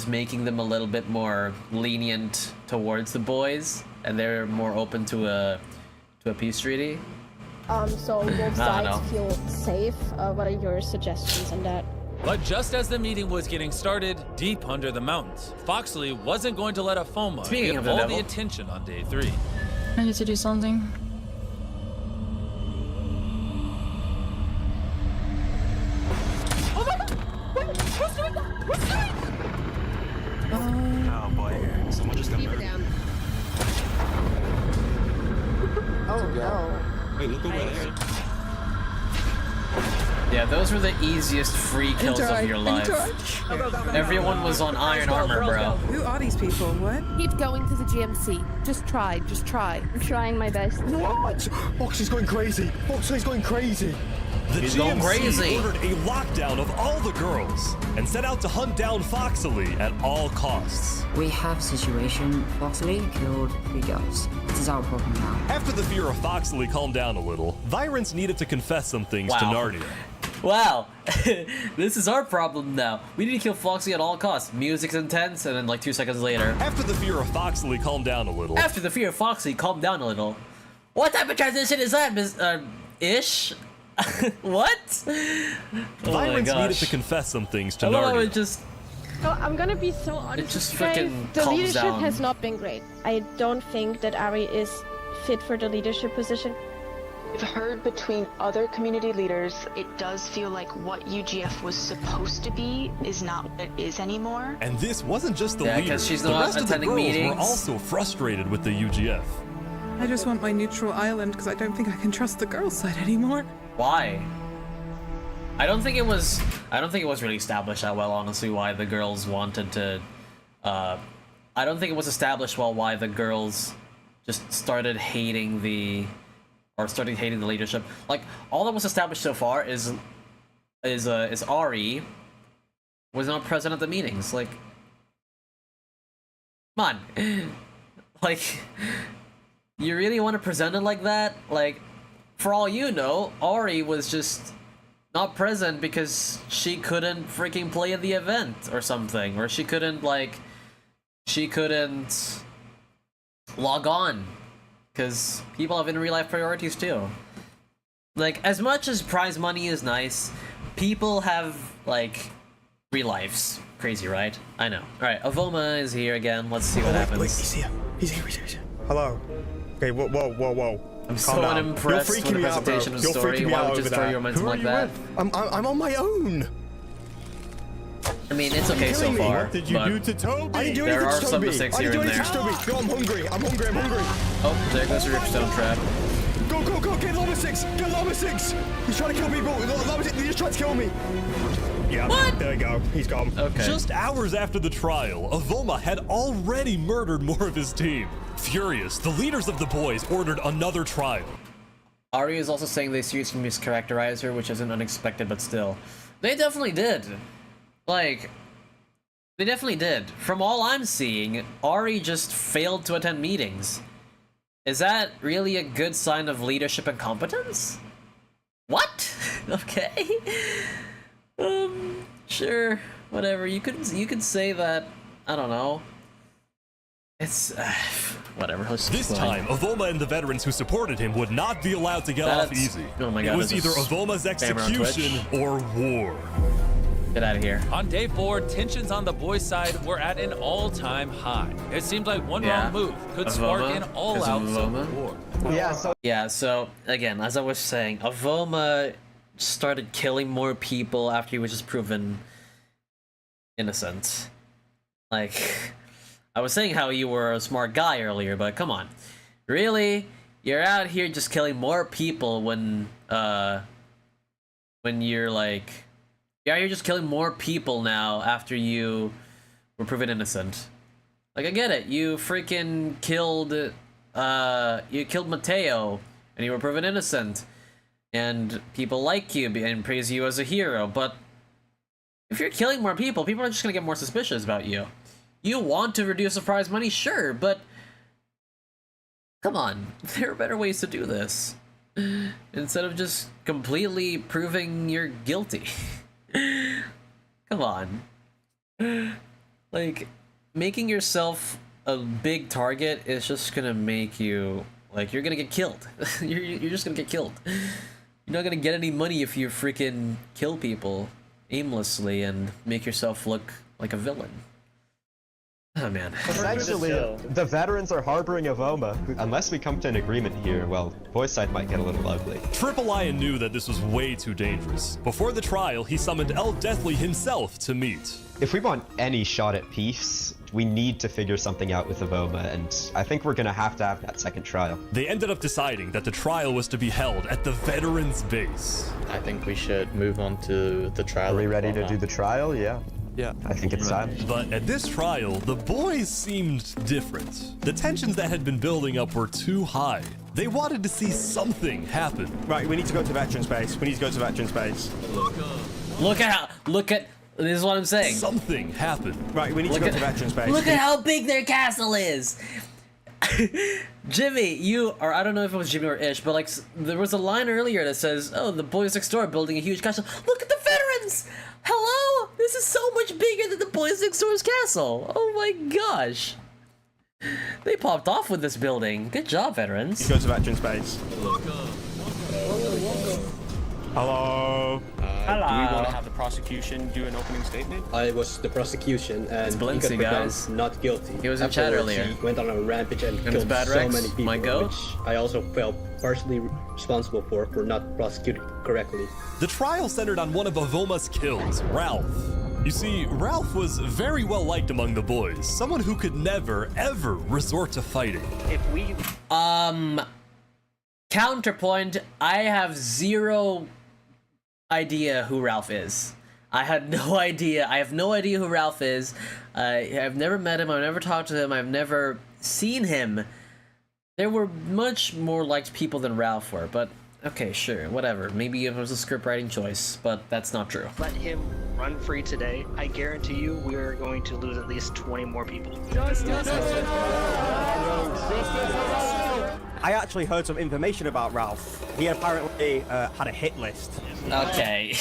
making them a little bit more lenient towards the boys, and they're more open to a peace treaty. So both I don't sides feel safe. What are your suggestions on that? But just as the meeting was getting started, deep under the mountains, Foxley wasn't going to let Afoma Speaking get of the all devil. the attention on day 3. I need to do something. Oh my god! Wait, who's doing that? Who's doing Oh boy, someone just got murdered. Oh no. Wait, look over there. Yeah, those were the easiest free kills of your life. Everyone was on iron armor, bro. Who are these people? What? Keep going to the GMC. Just try. I'm trying my best. What? Foxy's going crazy. Foxy's going crazy. The He's going crazy. GMC ordered a lockdown of all the girls and set out to hunt down Foxley at all costs. We have a situation. Foxley killed 3 girls. This is our problem now. After the fear of Foxley calmed down a little, Virant needed to confess some things to Wow. Narnia. Wow, this is our problem now. We need to kill Foxy at all costs. Music's intense, and then like 2 seconds later. After the fear of Foxley calmed down a little. After the fear of Foxy calmed down a little. What type of transition is that, Ish? What? Oh my Virant gosh. needed to confess some things to I love how Narnia. it just... So I'm gonna be so honest. It just with you guys. freaking The calms leadership down. has not been great. I don't think that Ari is fit for the leadership position. I've heard between other community leaders, it does feel like what UGF was supposed to be is not what it is anymore. And this wasn't just the Yeah, 'cause leaders. she's the not rest of the attending girls meetings. were also frustrated with the UGF. I just want my neutral island because I don't think I can trust the girls' side anymore. Why? I don't think it was really established that well, honestly, why the girls wanted to... I don't think it was established well why the girls just started hating the leadership. Like, all that was established so far is Ari was not present at the meetings. Like, come on. Like, you really want to present it like that? Like, for all you know, Ari was just not present because she couldn't freaking play at the event or something, or she couldn't log on because people have in real life priorities too. Like, as much as prize money is nice, people have like real lives. Crazy, right? I know. All right, Avoma is here again. Let's see what happens. Wait, he's here. He's here. Hello. Okay, whoa. I'm Calm so down. unimpressed with the You're freaking me out, bro. presentation of the You're story. freaking me Why out would you over throw there. your momentum Who are like you that? with? I'm on my own. I mean, it's okay so far. What did you do to Toby? I didn't do there anything are to some Toby. mistakes I here didn't do and anything there. to Toby. No, I'm hungry. I'm hungry. I'm hungry. Oh, there goes the Ripstone trap. Go, go, go. Get Llama 6. Get Llama 6. He's trying to kill people. Llama 6, he just tried to kill me. Yeah, what? There you go. He's gone. Okay. Just hours after the trial, Avoma had already murdered more of his team. Furious, the leaders of the boys ordered another trial. Ari is also saying they seriously mischaracterized her, which isn't unexpected, but still. They definitely did. Like, they definitely did. From all I'm seeing, Ari just failed to attend meetings. Is that really a good sign of leadership and competence? What? Okay. Sure, whatever. You could say that. I don't know. It's whatever. This time, Avoma and the veterans who supported him would not be allowed to get off easy. Oh my God, it was this either is Avoma's spammer on execution or war. Get out of here. On day 4, tensions on the boys' side were at an all-time high. It seemed like one wrong move could spark an all-out civil war. Yeah, so again, as I was saying, Avoma started killing more people after he was just proven innocent. Like, I was saying how you were a smart guy earlier, but come on. Really? You're out here just killing more people when you're like... Yeah, you're just killing more people now after you were proven innocent. Like, I get it. You freaking killed... you killed Mateo, and you were proven innocent. And people like you and praise you as a hero, but... If you're killing more people, people are just gonna get more suspicious about you. You want to reduce the prize money? Sure, but... Come on. There are better ways to do this. Instead of just completely proving you're guilty. Come on. Like, making yourself a big target is just gonna make you... Like, you're gonna get killed. you're just gonna get killed. You're not gonna get any money if you freaking kill people aimlessly and make yourself look like a villain. Oh man. Essentially, the veterans are harboring Avoma. Unless we come to an agreement here, well, boys' side might get a little ugly. Triple Lion knew that this was way too dangerous. Before the trial, he summoned El Deathly himself to meet. If we want any shot at peace, we need to figure something out with Avoma, and I think we're gonna have to have that second trial. They ended up deciding that the trial was to be held at the veterans' base. I think we should move on to the trial. Are we ready to do the trial? Yeah. Yeah. I think it's time. But at this trial, the boys seemed different. The tensions that had been building up were too high. They wanted to see something happen. Right, we need to go to veterans base. We need to go to veterans base. Look at this is what I'm saying. Something happened. Right, we need to go to veterans base. Look at how big their castle is. Jimmy, or I don't know if it was Jimmy or Ish, but like there was a line earlier that says, "Oh, the boys next door are building a huge castle. Look at the veterans! Hello, this is so much bigger than the boys next door's castle. Oh my gosh, they popped off with this building. Good job, veterans." Go to veterans base. Hello. Hello. Do we want to have the prosecution do an opening statement? I was the prosecution, and he Blinksy, got found guys. not guilty. He was in chat Afterwards, earlier. He went on a rampage and it's killed bad so Rex, many people, my goat. which I also felt partially responsible for not prosecuting correctly. The trial centered on one of Avoma's kills, Ralph. You see, Ralph was very well liked among the boys, someone who could never, ever resort to fighting. If we... Counterpoint, I have zero idea who Ralph is. I had no idea. I have no idea who Ralph is. I've never met him. I've never talked to him. I've never seen him. There were much more liked people than Ralph were, but okay, sure, whatever. Maybe it was a script writing choice, but that's not true. let him run free today, I guarantee you we're going to lose at least 20 more people. I actually heard some information about Ralph. He apparently had a hit list. Okay.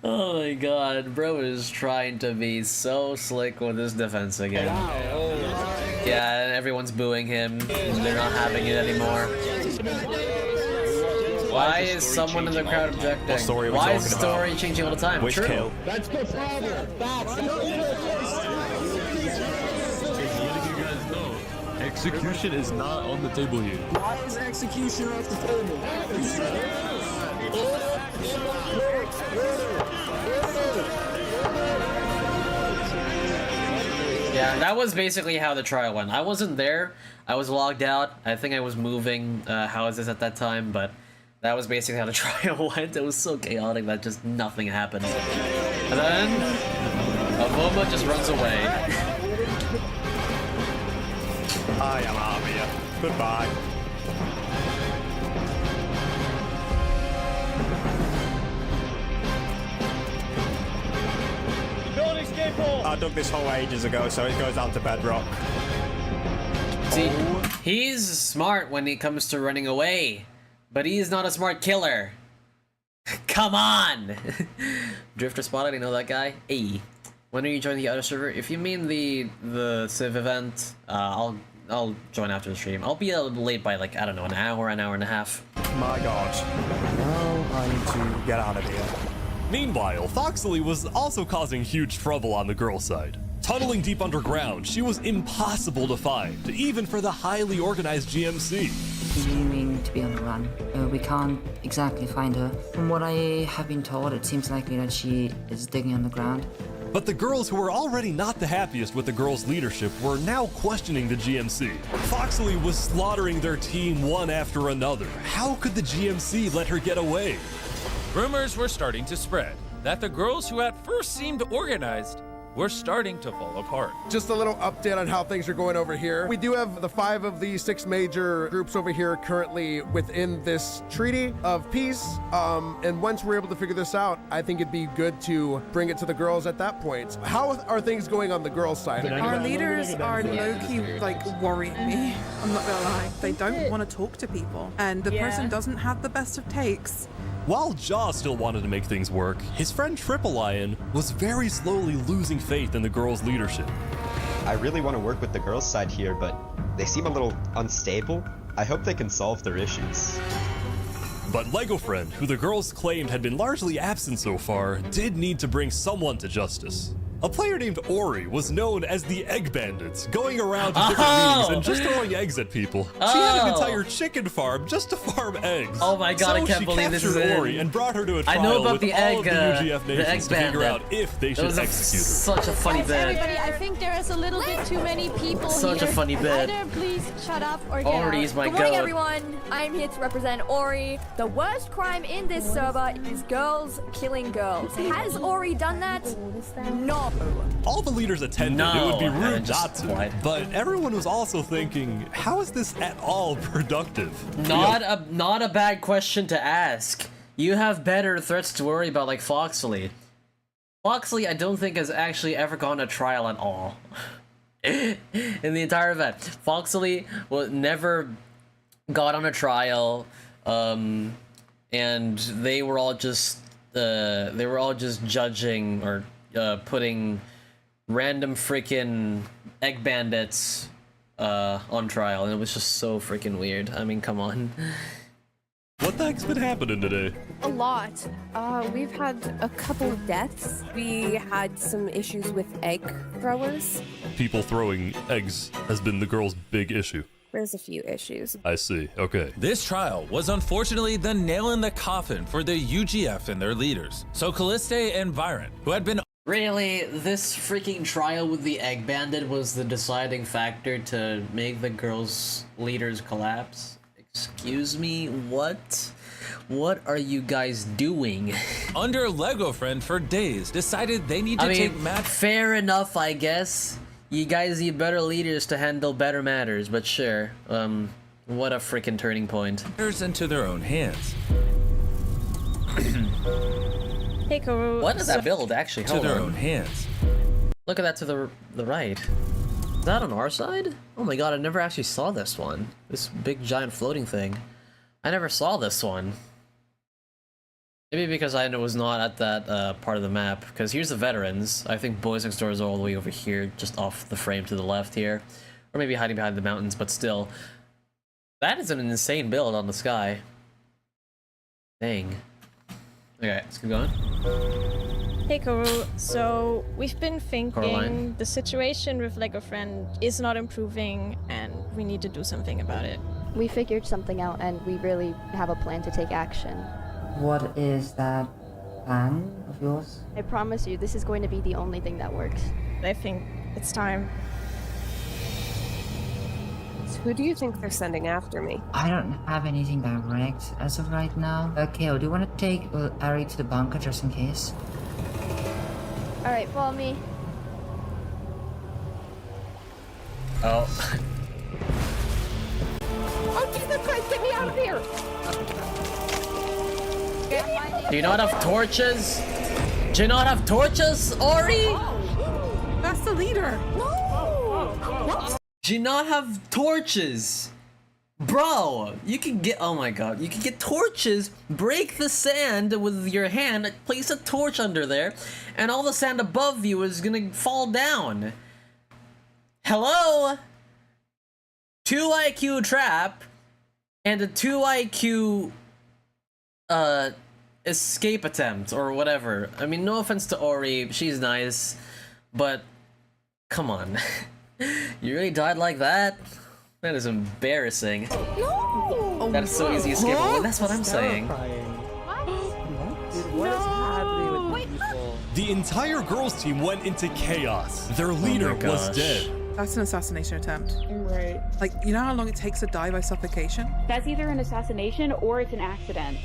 Oh my god, bro is trying to be so slick with his defense again. Yeah, and everyone's booing him. They're not having it anymore. Why is someone in the crowd objecting? What story are we Why is the talking about? story changing all the time? Which True. kill? That's the problem. Execution is not on the table here. Why is execution off the table? Yeah, that was basically how the trial went. I wasn't there. I was logged out. I think I was moving houses at that time, but that was basically how the trial went. It was so chaotic that just nothing happened. And then Avoma just runs away. I am out of here. Goodbye. I dug this hole ages ago, so it goes down to bedrock. See, he's smart when it comes to running away, but he's not a smart killer. Come on! Drifter spotted, you know that guy? Hey, when are you joining the other server? If you mean the Civ event, I'll join after the stream. I'll be a little late by like, I don't know, an hour and a half. My god. Now I need to get out of here. Meanwhile, Foxley was also causing huge trouble on the girls' side. Tunneling deep underground, she was impossible to find, even for the highly organized GMC. Continuing to be on the run. We can't exactly find her. From what I have been told, it seems likely that she is digging underground. But the girls who were already not the happiest with the girls' leadership were now questioning the GMC. Foxley was slaughtering their team one after another. How could the GMC let her get away? Rumors were starting to spread that the girls who at first seemed organized were starting to fall apart. Just a little update on how things are going over here. We do have the 5 of the 6 major groups over here currently within this treaty of peace. And once we're able to figure this out, I think it'd be good to bring it to the girls at that point. How are things going on the girls' side? Our leaders are low-key, like, worrying me. I'm not gonna lie. They don't want to talk to people. And the person doesn't have the best of takes. While Jaw still wanted to make things work, his friend Triple Lion was very slowly losing faith in the girls' leadership. I really want to work with the girls' side here, but they seem a little unstable. I hope they can solve their issues. But Lego Friend, who the girls claimed had been largely absent so far, did need to bring someone to justice. A player named Ori was known as the Egg Bandits, going around to different meetings and just throwing eggs at people. She had an entire chicken farm just to farm eggs. Oh my god, so I can't believe this is captured Ori and brought her to a trial I know about with the all egg, of the UGF nations to figure out bandit. if they should execute her. Such a funny bit. Everybody, I think there is a little bit too many people Such here. a funny bit. Either please shut up or get Ori's out. my Good morning, goat. everyone. I'm here to represent Ori. The worst crime in this server is girls killing girls. Has Ori done that? No. All the leaders attended. No, it would be and rude just not to. quiet. But everyone was also thinking, how is this at all productive? Not a bad question to ask. You have better threats to worry about, like Foxley. Foxley, I don't think has actually ever gone to trial at all. In the entire event, Foxley never got on a trial, and they were all just judging or putting random freaking egg bandits on trial, and it was just so freaking weird. I mean, come on. What the heck's been happening today? A lot. We've had a couple of deaths. We had some issues with egg throwers. People throwing eggs has been the girls' big issue. There's a few issues. I see. Okay. This trial was unfortunately the nail in the coffin for the UGF and their leaders. So Calliste and Viren, who had been Really, this freaking trial with the egg bandit was the deciding factor to make the girls' leaders collapse? Excuse me, what? What are you guys doing? under Lego Friend for days, decided they need to take matters. Fair enough, I guess. You guys need better leaders to handle better matters, but sure. What a freaking turning point. Into their own hands. Hey, Kuru. What is that build, actually? To Hold their on. own hands. Look at that to the right. Is that on our side? Oh my god, I never actually saw this one. This big giant floating thing. I never saw this one. Maybe because I was not at that part of the map. Because here's the veterans. I think Boys Next Door is all the way over here, just off the frame to the left here. Or maybe hiding behind the mountains, but still. That is an insane build on the sky. Dang. Okay, let's keep going. Hey, Kuru. So, we've been thinking Coraline. the situation with Lego Friend is not improving and we need to do something about it. We figured something out and we really have a plan to take action. What is that plan of yours? I promise you, this is going to be the only thing that works. I think it's time. Who do you think they're sending after me? I don't have anything direct as of right now. Kale, do you want to take Ari to the bunker just in case? Alright, follow me. Oh. Oh, Jesus Christ, get me out of here! Do you not have torches? Do you not have torches, Ori? That's the leader. Do you not have torches? Bro, you can get, oh my god, you can get torches, break the sand with your hand, place a torch under there, and all the sand above you is gonna fall down. Hello? 2 IQ trap and a 2 IQ escape attempt or whatever. I mean, no offense to Ori, she's nice, but come on. You really died like that? That is embarrassing. No! That is so easy escapable. That's what I'm saying. The entire girls team went into chaos. Their leader was dead. That's an assassination attempt. Right. Like, you know how long it takes to die by suffocation? That's either an assassination or it's an accident.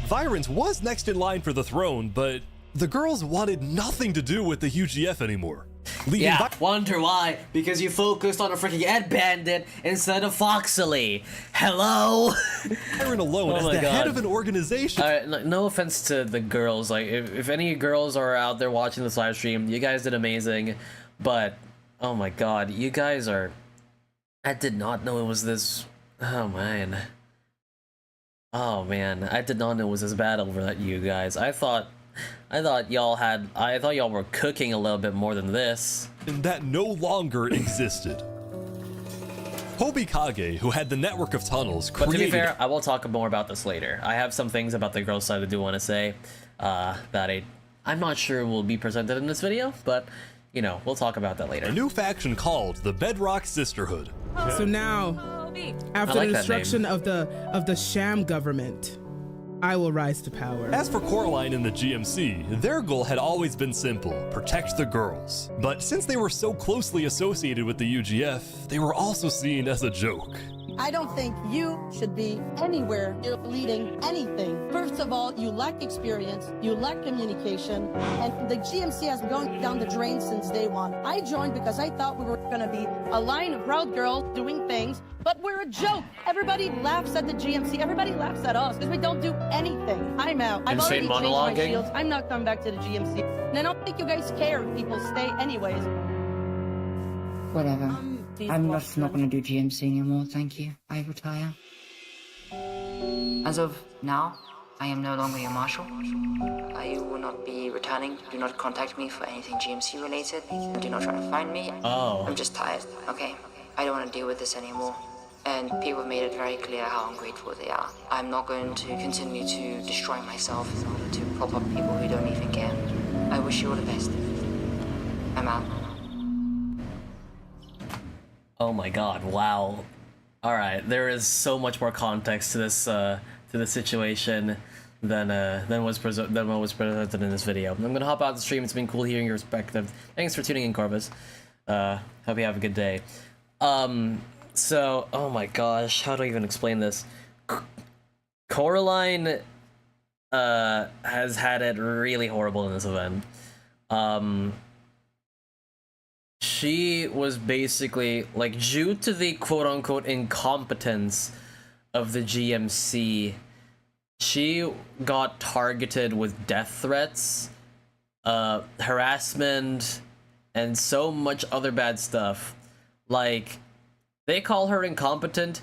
Virens was next in line for the throne, but the girls wanted nothing to do with the UGF anymore. Yeah, wonder why? Because you focused on a freaking Ed Bandit instead of Foxley. Hello? Byron alone as the head of an organization. No offense to the girls. Like, if any girls are out there watching this live stream, you guys did amazing. But, oh my god, you guys are... I did not know it was this... Oh man. Oh man, I did not know it was as bad over at you guys. I thought y'all were cooking a little bit more than this. And that no longer existed. Hobikage, who had the network of tunnels, But to be fair, I will talk more about this later. I have some things about the girls' side I do want to say that I'm not sure will be presented in this video, but you know, we'll talk about that later. A new faction called the Bedrock Sisterhood. So now, after the destruction of the sham government, I will rise to power. As for Coraline and the GMC, their goal had always been simple: protect the girls. But since they were so closely associated with the UGF, they were also seen as a joke. I don't think you should be anywhere near leading anything. First of all, you lack experience, you lack communication, and the GMC has been going down the drain since day one. I joined because I thought we were gonna be a line of proud girls doing things, but we're a joke. Everybody laughs at the GMC, everybody laughs at us because we don't do anything. I'm out. I've already changed my shields. I'm not coming back to the GMC. And I don't think you guys care if people stay anyways. Whatever. I'm not gonna do GMC anymore, thank you. I retire. As of now, I am no longer your marshal. I will not be returning. Do not contact me for anything GMC related. Do not try to find me. Oh. I'm just tired, okay? I don't want to deal with this anymore. And people have made it very clear how ungrateful they are. I'm not going to continue to destroy myself in order to prop up people who don't even care. I wish you all the best. I'm out. Oh my god, wow. Alright, there is so much more context to this situation than what was presented in this video. I'm gonna hop out the stream. It's been cool hearing your perspective. Thanks for tuning in, Corvus. Hope you have a good day. So, oh my gosh, how do I even explain this? Coraline has had it really horrible in this event. She was basically, like, due to the quote-unquote incompetence of the GMC, she got targeted with death threats, harassment, and so much other bad stuff. Like, they call her incompetent.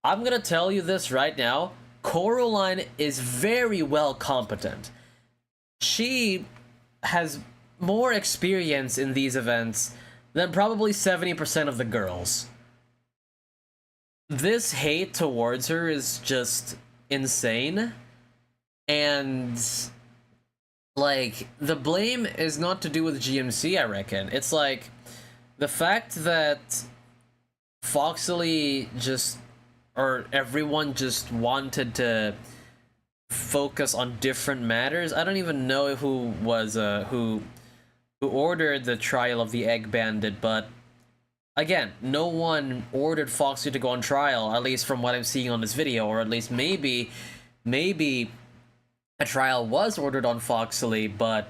I'm gonna tell you this right now. Coraline is very well competent. She has more experience in these events than probably 70% of the girls. This hate towards her is just insane. And, like, the blame is not to do with GMC, I reckon. It's like, the fact that Foxley or everyone just wanted to focus on different matters. I don't even know who was, who ordered the trial of the Egg Bandit, but again, no one ordered Foxy to go on trial, at least from what I'm seeing on this video, or at least maybe a trial was ordered on Foxley, but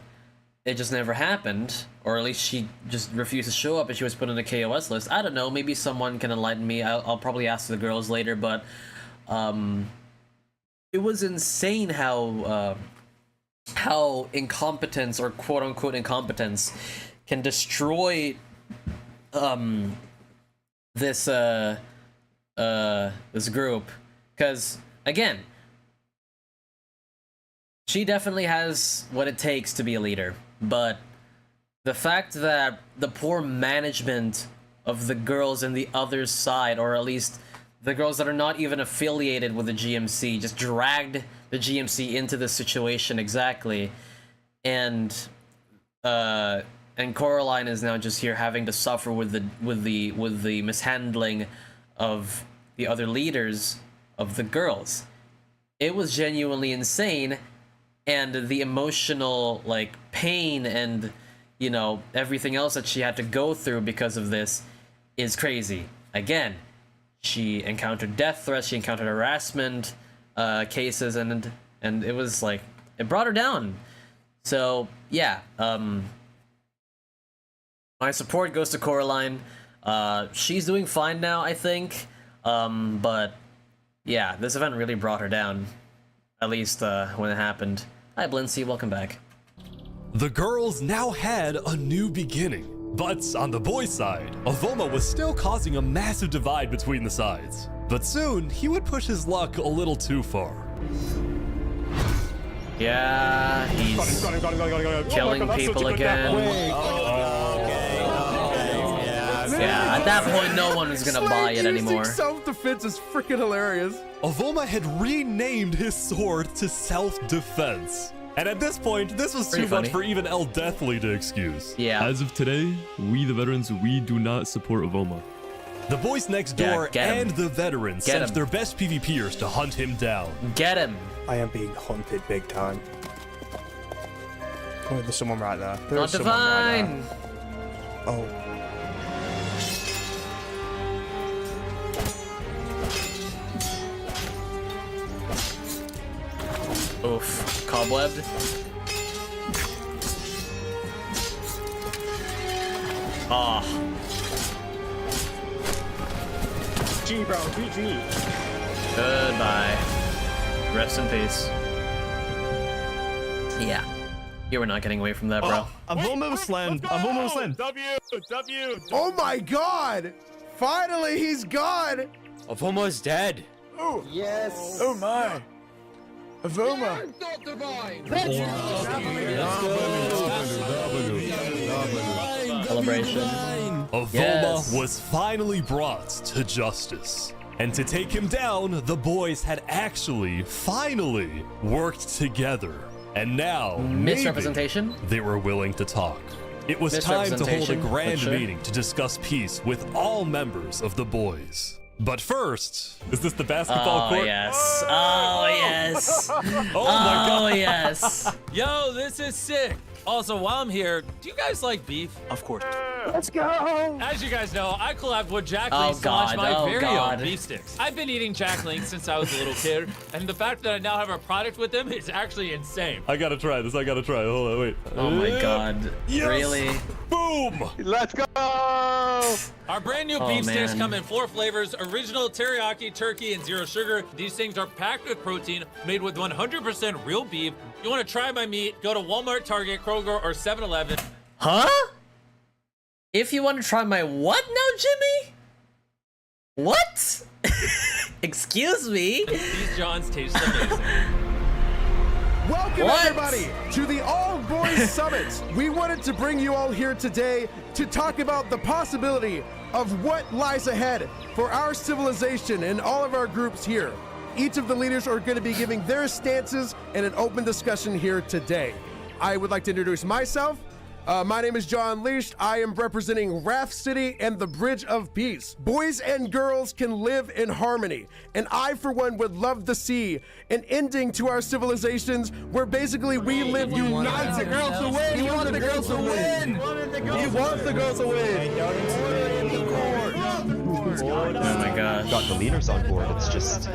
it just never happened, or at least she just refused to show up and she was put on the KOS list. I don't know, maybe someone can enlighten me. I'll probably ask the girls later, but it was insane how incompetence, or quote-unquote incompetence, can destroy this group. Because again, she definitely has what it takes to be a leader, but the fact that the poor management of the girls in the other side, or at least the girls that are not even affiliated with the GMC, just dragged the GMC into this situation exactly, and Coraline is now just here having to suffer with the mishandling of the other leaders of the girls. It was genuinely insane, and the emotional like pain and, you know, everything else that she had to go through because of this is crazy. Again, she encountered death threats, she encountered harassment cases, and it was like, it brought her down. So yeah, my support goes to Coraline. She's doing fine now, I think, but yeah, this event really brought her down, at least when it happened. Hi Blincy, welcome back. The girls now had a new beginning, but on the boys' side, Avoma was still causing a massive divide between the sides. But soon, he would push his luck a little too far. Yeah, he's killing people again. Yeah, at that point, no one was gonna buy it anymore. Self-defense is freaking hilarious. Avoma had renamed his sword to self-defense. And at this point, this was too much for even El Deathly to excuse. Yeah. As of today, we the veterans, we do not support Avoma. The boys next door and the veterans sent their best PvPers to hunt him down. Get him. I am being hunted big time. Oh, there's someone right there. Not divine. Oh. Oof. Cobwebbed. Ah. G bro, GG. Goodbye. Rest in peace. Yeah. You were not getting away from that, bro. Avoma was slammed. Avoma was slammed. W. Oh my god! Finally, he's gone! Avoma's dead. Oh. Yes. Oh my. Avoma. Celebration. Avoma was finally brought to justice. And to take him down, the boys had actually, finally, worked together. And now, misrepresentation? Maybe they were willing to talk. It was time to hold a grand meeting to discuss peace with all members of the boys. But first, is this the basketball court? Yes. Oh, yes. Oh my God. Oh, yes. Yo, this is sick. Also, while I'm here, do you guys like beef? Of course. Let's go! As you guys know, I collabed with Jack Link to launch my very own beef sticks. I've been eating Jack Link since I was a little kid, and the fact that I now have a product with them is actually insane. I gotta try this, I gotta try it. Hold on, wait. Oh my god. Yes! Really? Boom! Let's go! Our brand new beef sticks come in 4 flavors: original, teriyaki, turkey, and 0 sugar. These things are packed with protein, made with 100% real beef. If you want to try my meat, go to Walmart, Target, Kroger, or 7-Eleven. Huh? If you want to try my what now, Jimmy? What? Excuse me? These Johns taste amazing. Welcome everybody to the All Boys Summit. We wanted to bring you all here today to talk about the possibility of what lies ahead for our civilization and all of our groups here. Each of the leaders are going to be giving their stances in an open discussion here today. I would like to introduce myself. My name is John Leash. I am representing Raft City and the Bridge of Peace. Boys and girls can live in harmony, and I, for one, would love to see an ending to our civilizations where basically we live united. We wanted the girls to win. He wants the girls away. Oh my gosh. Got the leaders on board. It's just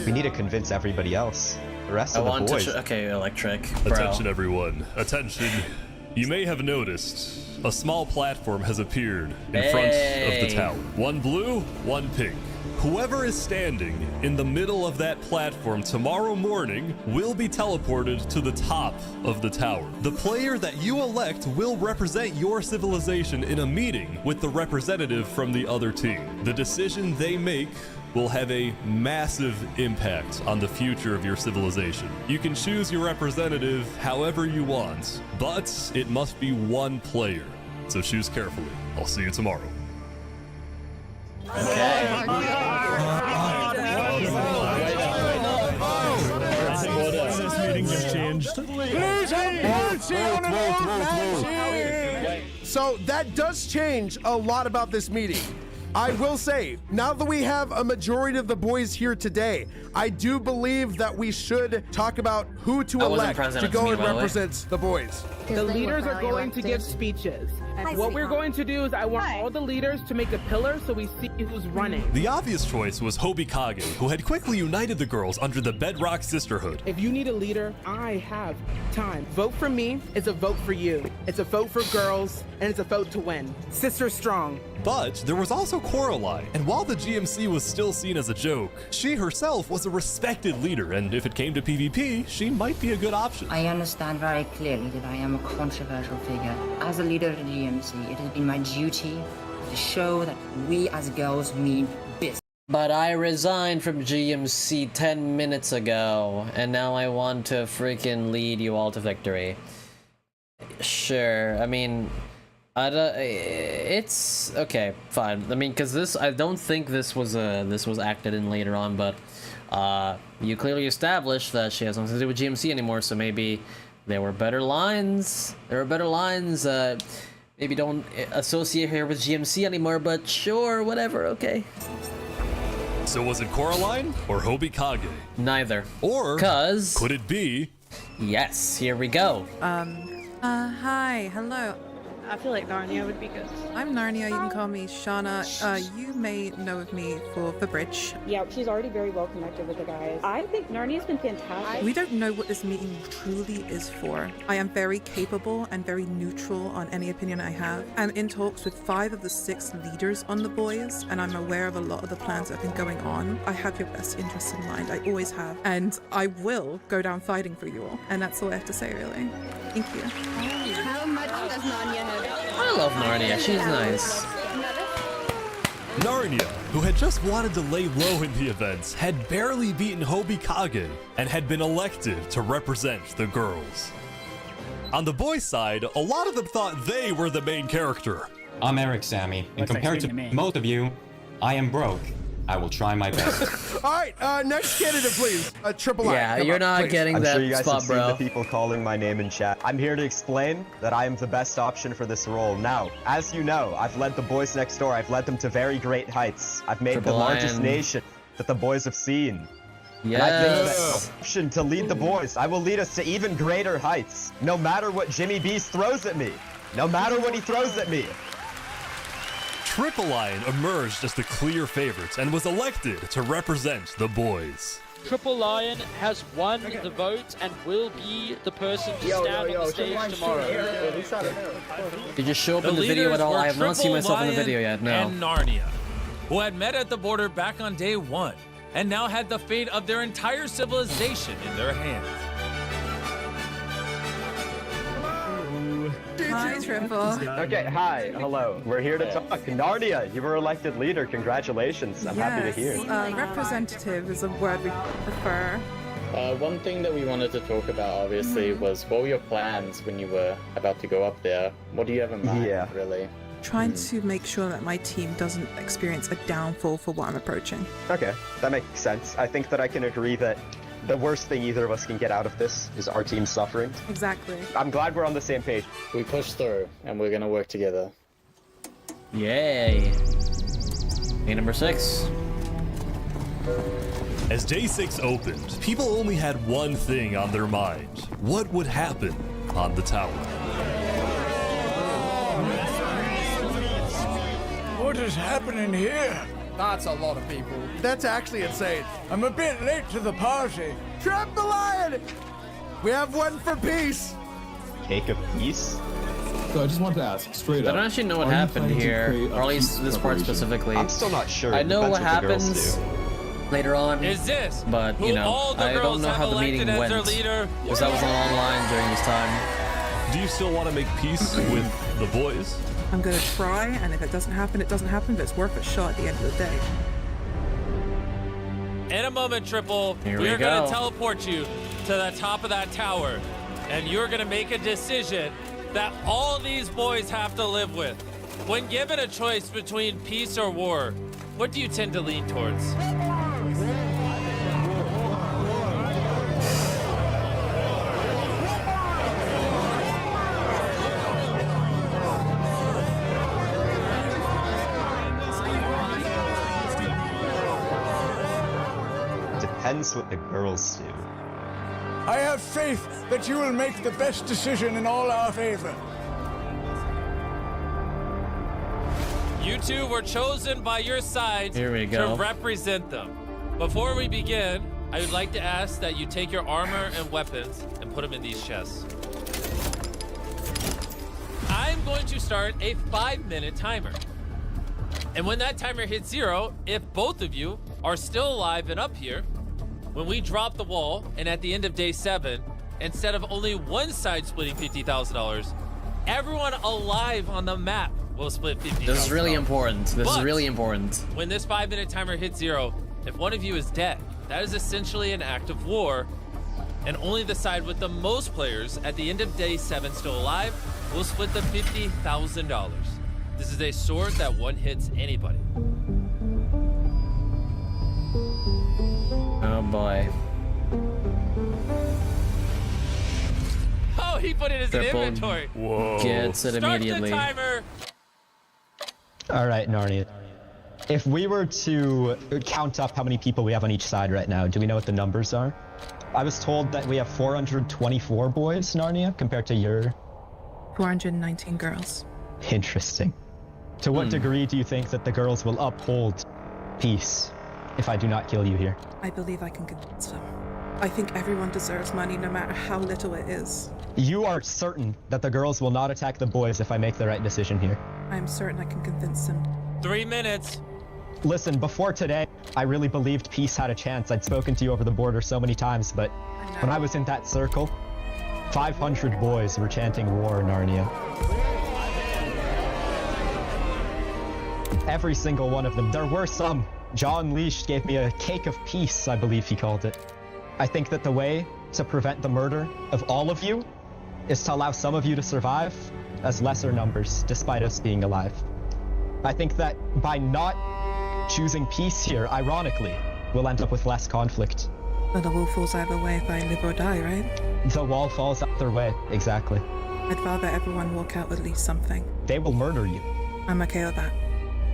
we need to convince everybody else. The rest of the boys. Okay, electric. Bro. Attention, everyone. Attention. You may have noticed a small platform has appeared in front of the tower. One blue, one pink. Whoever is standing in the middle of that platform tomorrow morning will be teleported to the top of the tower. The player that you elect will represent your civilization in a meeting with the representative from the other team. The decision they make will have a massive impact on the future of your civilization. You can choose your representative however you want, but it must be one player. So choose carefully. I'll see you tomorrow. This meeting just changed. So that does change a lot about this meeting. I will say, now that we have a majority of the boys here today, I do believe that we should talk about who to elect to go and represent the boys. The leaders are going to give speeches. What we're going to do is I want all the leaders to make a pillar so we see who's running. The obvious choice was Hobikage, who had quickly united the girls under the Bedrock Sisterhood. If you need a leader, I have time. Vote for me is a vote for you. It's a vote for girls, and it's a vote to win. Sister strong. But there was also Coraline, and while the GMC was still seen as a joke, she herself was a respected leader, and if it came to PvP, she might be a good option. I understand very clearly that I am a controversial figure. As a leader of the GMC, it has been my duty to show that we as girls mean business. But I resigned from GMC 10 minutes ago, and now I want to freaking lead you all to victory. Sure, I mean, it's okay, fine. I mean, because this, I don't think this was acted in later on, but you clearly established that she has nothing to do with GMC anymore, so maybe there were better lines. Maybe don't associate her with GMC anymore, but sure, whatever, okay. So was it Coraline or Hobikage? Neither. Or could it be? Yes, here we go. Hi, hello. I feel like Narnia would be good. I'm Narnia, you can call me Shauna. You may know of me for the bridge. Yeah, she's already very well connected with the guys. I think Narnia's been fantastic. We don't know what this meeting truly is for. I am very capable and very neutral on any opinion I have. I'm in talks with 5 of the 6 leaders on the boys, and I'm aware of a lot of the plans that have been going on. I have your best interests in mind, I always have. And I will go down fighting for you all. And that's all I have to say, really. Thank you. How much does Narnia know? I love Narnia, she's nice. Narnia, who had just wanted to lay low in the events, had barely beaten Hobikage and had been elected to represent the girls. On the boys' side, a lot of them thought they were the main character. I'm Eric Sammy, and compared to most of you, I am broke. I will try my best. All right, next candidate, please. Triple I. Yeah, you're not getting that I'm sure you guys spot, have seen bro. the people calling my name in chat. I'm here to explain that I am the best option for this role. Now, as you know, I've led the boys next door. I've led them to very great heights. I've made the largest nation that the boys have seen. Yes. And I think that option to lead the boys, I will lead us to even greater heights. No matter what MrBeast throws at me. No matter what he throws at me. Triple Lion emerged as the clear favorite and was elected to represent the boys. Triple Lion has won the vote and will be the person to stand on the stage tomorrow. Did you show up in the video at all? I have not seen myself in the video yet, no. And Narnia, who had met at the border back on day 1 and now had the fate of their entire civilization in their hands. Hi, Triple. Okay, hi, hello. We're here to talk. Narnia, you were elected leader. Congratulations. I'm happy to hear. Representative is a word we prefer. One thing that we wanted to talk about, obviously, was what were your plans when you were about to go up there? What do you have in mind, really? Trying to make sure that my team doesn't experience a downfall for what I'm approaching. Okay, that makes sense. I think that I can agree that the worst thing either of us can get out of this is our team suffering. Exactly. I'm glad we're on the same page. We pushed through, and we're gonna work together. Yay. Day number 6. As day 6 opened, people only had one thing on their mind. What would happen on the tower? What is happening here? That's a lot of people. That's actually insane. I'm a bit late to the party. Trap the lion! We have one for peace. Cake of peace? So I just want to ask straight I up. don't actually know what are you happened planning to here, create a or at least peace this part preparation? specifically. I'm still not sure. I It know depends what what the girls happens do. later on, Is this but who you know, all the I don't girls know have how the meeting elected as went their leader? because I wasn't online during this time. Do you still want to make peace with the boys? I'm gonna try, and if it doesn't happen, it doesn't happen, but it's worth a shot at the end of the day. In a moment, Triple, Here we we are going go. to teleport you to the top of that tower, and you're going to make a decision that all these boys have to live with. When given a choice between peace or war, what do you tend to lean towards? Depends what the girls do. I have faith that you will make the best decision in all our favor. You two were chosen by your side Here we go. to represent them. Before we begin, I would like to ask that you take your armor and weapons and put them in these chests. I'm going to start a 5-minute timer. And when that timer hits 0, if both of you are still alive and up here, when we drop the wall and at the end of day 7, instead of only one side splitting $50,000, everyone alive on the map will split $50,000. This is really important. This is But really important. when this 5-minute timer hits 0, if one of you is dead, that is essentially an act of war, and only the side with the most players at the end of day 7 still alive will split the $50,000. This is a sword that one hits anybody. Oh boy. Oh, he put it as Triple an inventory. Whoa. Gets it Start immediately. the timer. All right, Narnia. If we were to count up how many people we have on each side right now, do we know what the numbers are? I was told that we have 424 boys, Narnia, compared to your... 419 girls. Interesting. To what degree do you think that the girls will uphold peace if I do not kill you here? I believe I can convince them. I think everyone deserves money, no matter how little it is. You are certain that the girls will not attack the boys if I make the right decision here? I'm certain I can convince them. 3 minutes. Listen, before today, I really believed peace had a chance. I'd spoken to you over the border so many times, but when I was in that circle, 500 boys were chanting war, Narnia. Every single one of them. There were some. John Leash gave me a cake of peace, I believe he called it. I think that the way to prevent the murder of all of you is to allow some of you to survive as lesser numbers, despite us being alive. I think that by not choosing peace here, ironically, we'll end up with less conflict. Well, the wall falls either way if I live or die, right? The wall falls either way, exactly. I'd rather everyone walk out with at least something. They will murder you. I'm okay with that.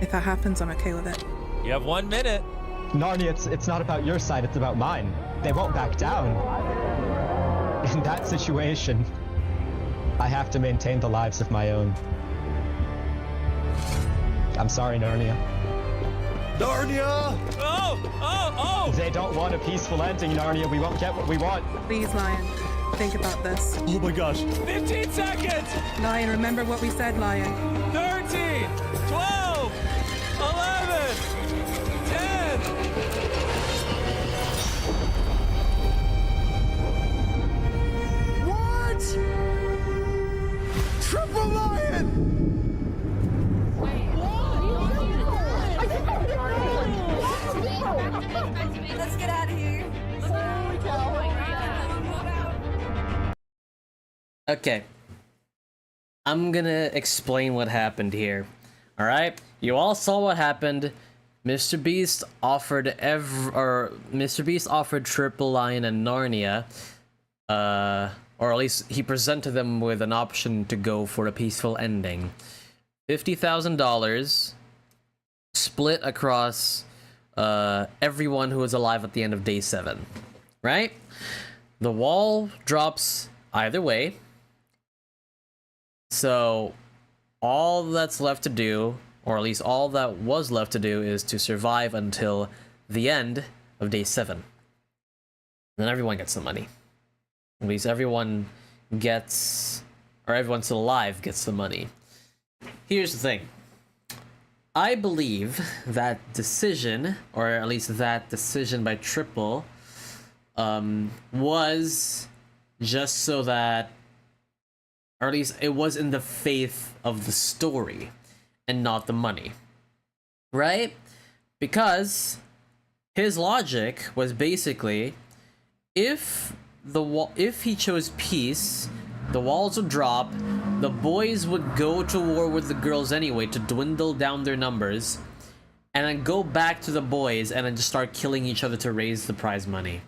If that happens, I'm okay with it. You have 1 minute. Narnia, it's not about your side, it's about mine. They won't back down. In that situation, I have to maintain the lives of my own. I'm sorry, Narnia. Narnia! Oh! They don't want a peaceful ending, Narnia. We won't get what we want. Please, Lion, think about this. Oh my gosh. 15 seconds! Lion, remember what we said, Lion. 13, 12, 11, 10. What? Triple Lion! Let's get out of here. Okay. I'm gonna explain what happened here. Alright? You all saw what happened. MrBeast offered MrBeast offered Triple Lion and Narnia, or at least he presented them with an option to go for a peaceful ending. $50,000 split across everyone who was alive at the end of day 7. Right? The wall drops either way. So all that's left to do or at least all that was left to do, is to survive until the end of day 7. Then everyone gets the money. At least everyone gets, or everyone still alive gets the money. Here's the thing. I believe that decision, or at least that decision by Triple, was just so that, or at least it was in the faith of the story and not the money, right? Because his logic was basically, if he chose peace, the walls would drop, the boys would go to war with the girls anyway to dwindle down their numbers, and then go back to the boys and then just start killing each other to raise the prize money.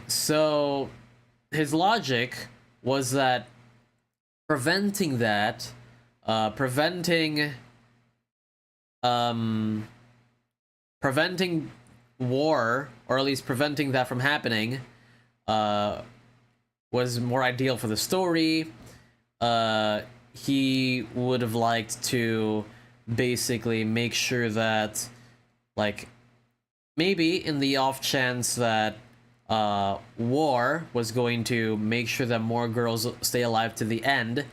So his logic was that preventing war, or at least preventing that from happening, was more ideal for the story. He would have liked to basically make sure that, like, maybe in the off chance that war was going to make sure that more girls stay alive to the end,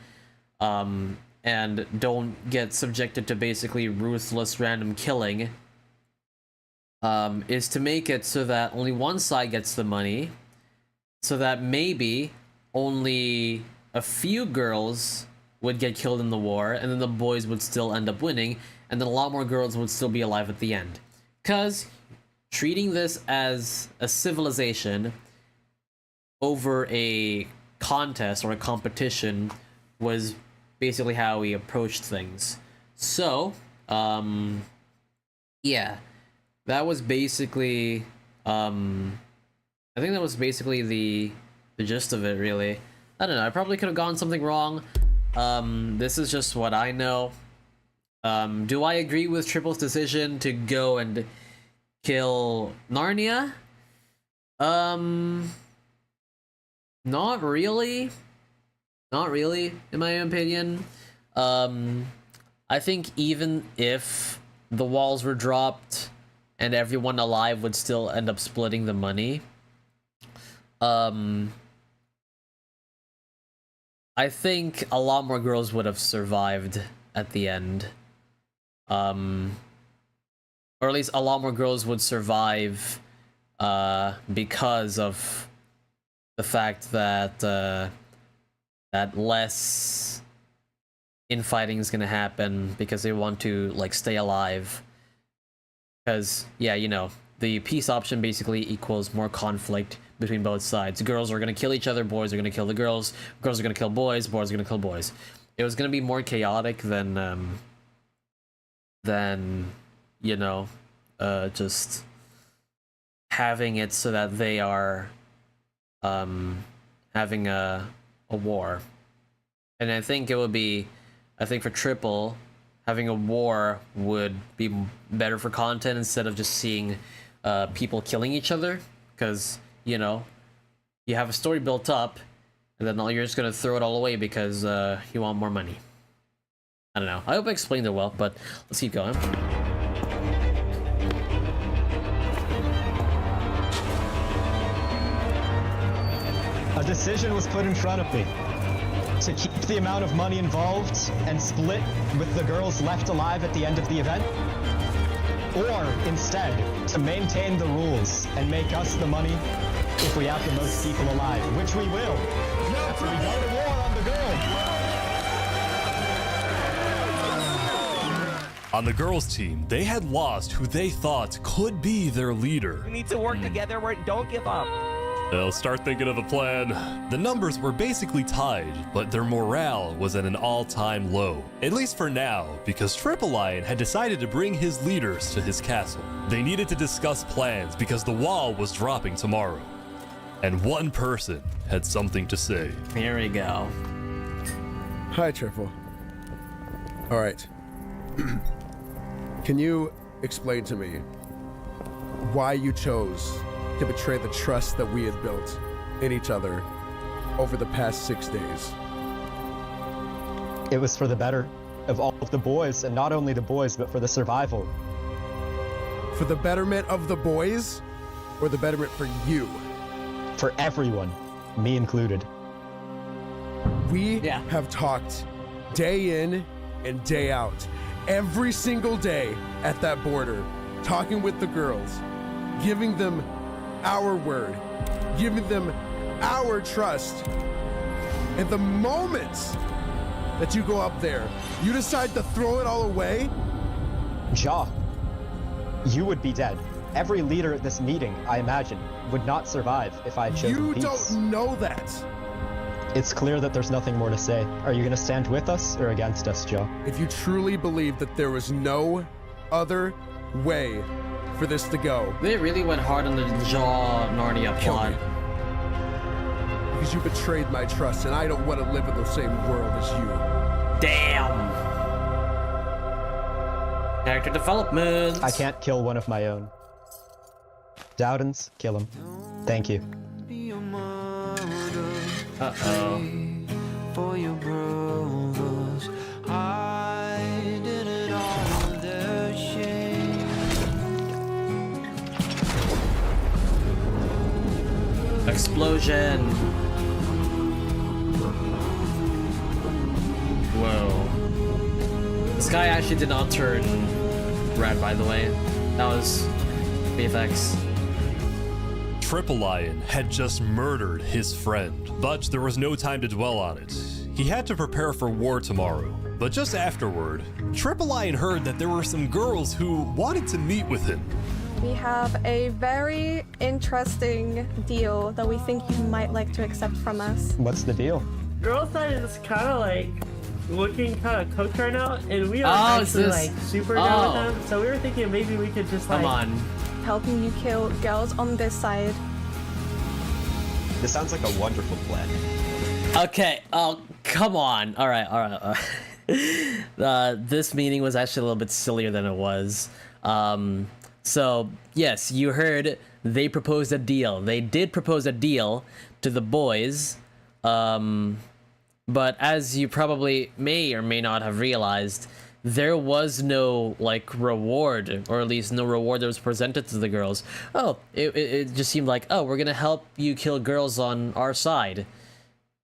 and don't get subjected to basically ruthless random killing, is to make it so that only one side gets the money, so that maybe only a few girls would get killed in the war, and then the boys would still end up winning, and then a lot more girls would still be alive at the end. Because treating this as a civilization over a contest or a competition was basically how he approached things. So, yeah, that was basically, I think that was basically the gist of it, really. I don't know, I probably could have gotten something wrong. This is just what I know. Do I agree with Triple's decision to go and kill Narnia? Not really. Not really, in my opinion. I think even if the walls were dropped and everyone alive would still end up splitting the money, I think a lot more girls would have survived at the end. Or at least a lot more girls would survive because of the fact that that less infighting is gonna happen, because they want to, like, stay alive. Because, yeah, you know, the peace option basically equals more conflict between both sides. Girls are gonna kill each other, boys are gonna kill the girls, girls are gonna kill boys, boys are gonna kill boys. It was gonna be more chaotic than you know, just having it so that they are having a war. And I think it would be, I think for Triple, having a war would be better for content instead of just seeing people killing each other, because, you know, you have a story built up and then you're just gonna throw it all away because you want more money. I don't know, I hope I explained it well, but let's keep going. A decision was put in front of me to keep the amount of money involved and split with the girls left alive at the end of the event, or instead to maintain the rules and make us the money if we have the most people alive, which we will after we go to war on the girls. On the girls' team, they had lost who they thought could be their leader. We need to work together. Don't give up. They'll start thinking of a plan. The numbers were basically tied, but their morale was at an all-time low. At least for now, because Triple Lion had decided to bring his leaders to his castle. They needed to discuss plans because the wall was dropping tomorrow. And one person had something to say. Here we go. Hi, Triple. All right. Can you explain to me why you chose to betray the trust that we had built in each other over the past 6 days? It was for the better. of all of the boys, and not only the boys, but for the survival. For the betterment of the boys, or the betterment for you? For everyone, me included. We have talked day in and day out, every single day at that border, talking with the girls, giving them our word, giving them our trust. And the moment that you go up there, you decide to throw it all away? Ja, you would be dead. Every leader at this meeting, I imagine, would not survive if I had chosen peace. You don't know that. It's clear that there's nothing more to say. Are you going to stand with us or against us, Ja? If you truly believe that there was no other way for this to go, they really went hard on the Ja Narnia plot. Because you betrayed my trust, and I don't want to live in the same world as you. Damn. Character development. I can't kill one of my own. Dowdens, kill him. Thank you. Uh-oh. For your brothers, I did it all their shame. Explosion. Whoa. This guy actually did not turn red, by the way. That was VFX. Triple Lion had just murdered his friend, but there was no time to dwell on it. He had to prepare for war tomorrow. But just afterward, Triple Lion heard that there were some girls who wanted to meet with him. We have a very interesting deal that we think you might like to accept from us. What's the deal? Girl side is kind of like looking kind of cooked right now, and we are actually like super down with them. So we were thinking maybe we could just like helping you kill girls on this side. This sounds like a wonderful plan. Okay, oh, come on. All right. This meeting was actually a little bit sillier than it was. So, yes, you heard they proposed a deal. They did propose a deal to the boys. But as you probably may or may not have realized, there was no, like, reward, or at least no reward that was presented to the girls. Oh, it just seemed like, oh, we're gonna help you kill girls on our side,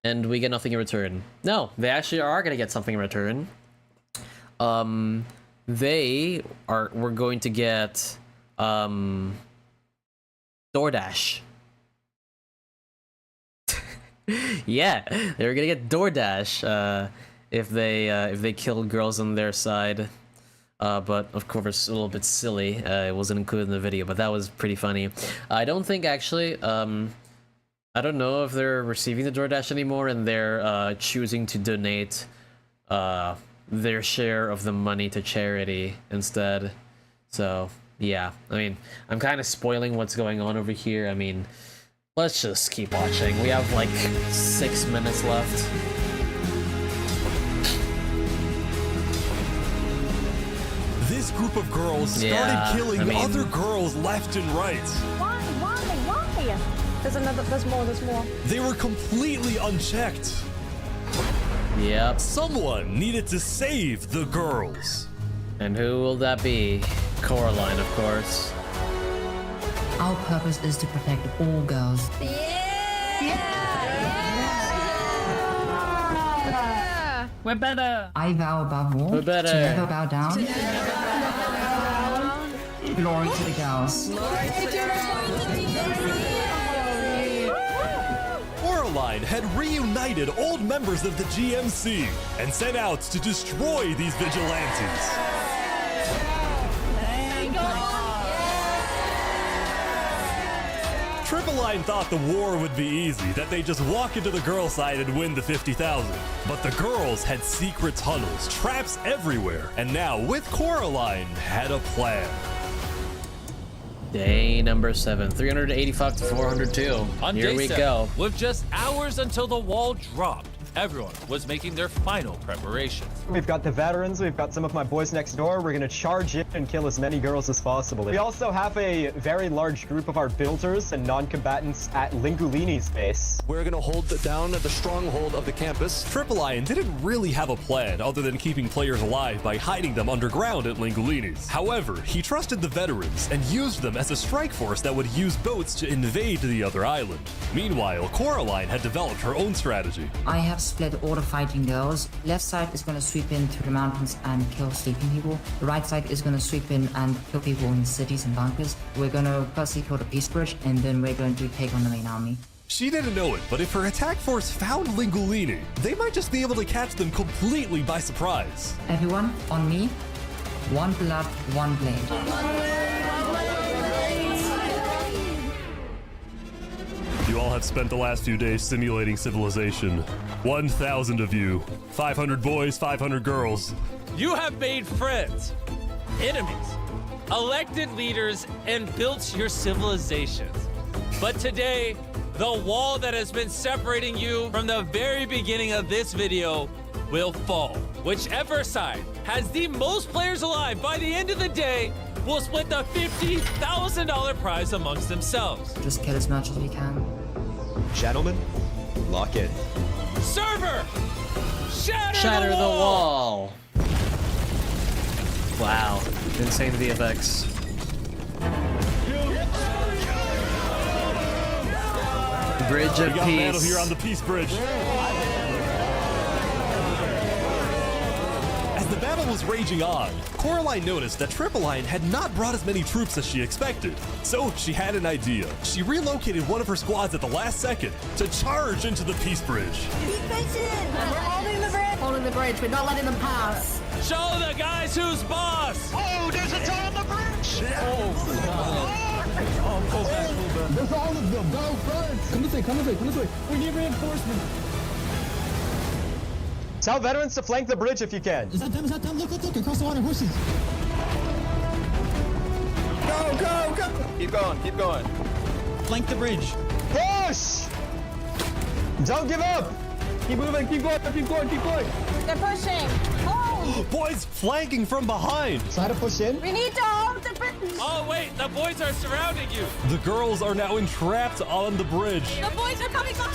and we get nothing in return. No, they actually are gonna get something in return. We're going to get, DoorDash. Yeah, they were gonna get DoorDash, if they killed girls on their side, but of course a little bit silly. It wasn't included in the video, but that was pretty funny. I don't think actually, I don't know if they're receiving the DoorDash anymore, and they're choosing to donate their share of the money to charity instead. So yeah, I mean, I'm kind of spoiling what's going on over here. I mean, let's just keep watching. We have like 6 minutes left. This group of girls started killing other girls left and right. Why? There's more. They were completely unchecked. Yep. Someone needed to save the girls. And who will that be? Coraline, of course. Our purpose is to protect all girls. We're better. I vow above all We're better. to never bow down. Glory to the girls. Coraline had reunited old members of the GMC and set out to destroy these vigilantes. Triple Line thought the war would be easy, that they just walk into the girl side and win the 50,000. But the girls had secret tunnels, traps everywhere, and now, with Coraline, had a plan. Day number 7, 385 to 402. On Here day we 7, go. with just hours until the wall dropped, everyone was making their final preparations. We've got the veterans, we've got some of my boys next door. We're gonna charge in and kill as many girls as possible. We also have a very large group of our builders and non-combatants at Lingulini's base. We're gonna hold down the stronghold of the campus. Triple Lion didn't really have a plan other than keeping players alive by hiding them underground at Lingulini's. However, he trusted the veterans and used them as a strike force that would use boats to invade the other island. Meanwhile, Coraline had developed her own strategy. I have split all the fighting girls. Left side is going to sweep in through the mountains and kill sleeping people. The right side is going to sweep in and kill people in cities and bunkers. We're going to firstly kill the Peace Bridge, and then we're going to take on the main army. She didn't know it, but if her attack force found Lingulini, they might just be able to catch them completely by surprise. Everyone, on me. One blood, one blade. You all have spent the last few days simulating civilization. 1,000 of you. 500 boys, 500 girls. You have made friends, enemies, elected leaders, and built your civilizations. But today, the wall that has been separating you from the very beginning of this video will fall. Whichever side has the most players alive by the end of the day will split the $50,000 prize amongst themselves. Just kill as much as we can. Gentlemen, lock in. Server! Shatter the wall! Wow, insane VFX. Bridge of We got Peace. battle here on the Peace Bridge. As the battle was raging on, Coraline noticed that Triple Lion had not brought as many troops as she expected. So she had an idea. She relocated one of her squads at the last second to charge into the Peace Bridge. Be patient! We're holding the bridge! Holding the bridge, we're not letting them pass. Show the guys who's boss! Oh, there's a ton on the bridge! There's all of them. Go first. Come this way. Come this way. Come this way. We need reinforcements. Tell veterans to flank the bridge if you can. Is that them? Is that them? Look, look, look. Across the water. Horses. Go, go, go. Keep going, keep going. Flank the bridge. Push! Don't give up! Keep moving. Keep going. Keep going. Keep going. They're pushing. Hold! Boys flanking from behind. So how to push in? We need to hold the bridge! Oh wait, the boys are surrounding you! The girls are now entrapped on the bridge. The boys are coming back!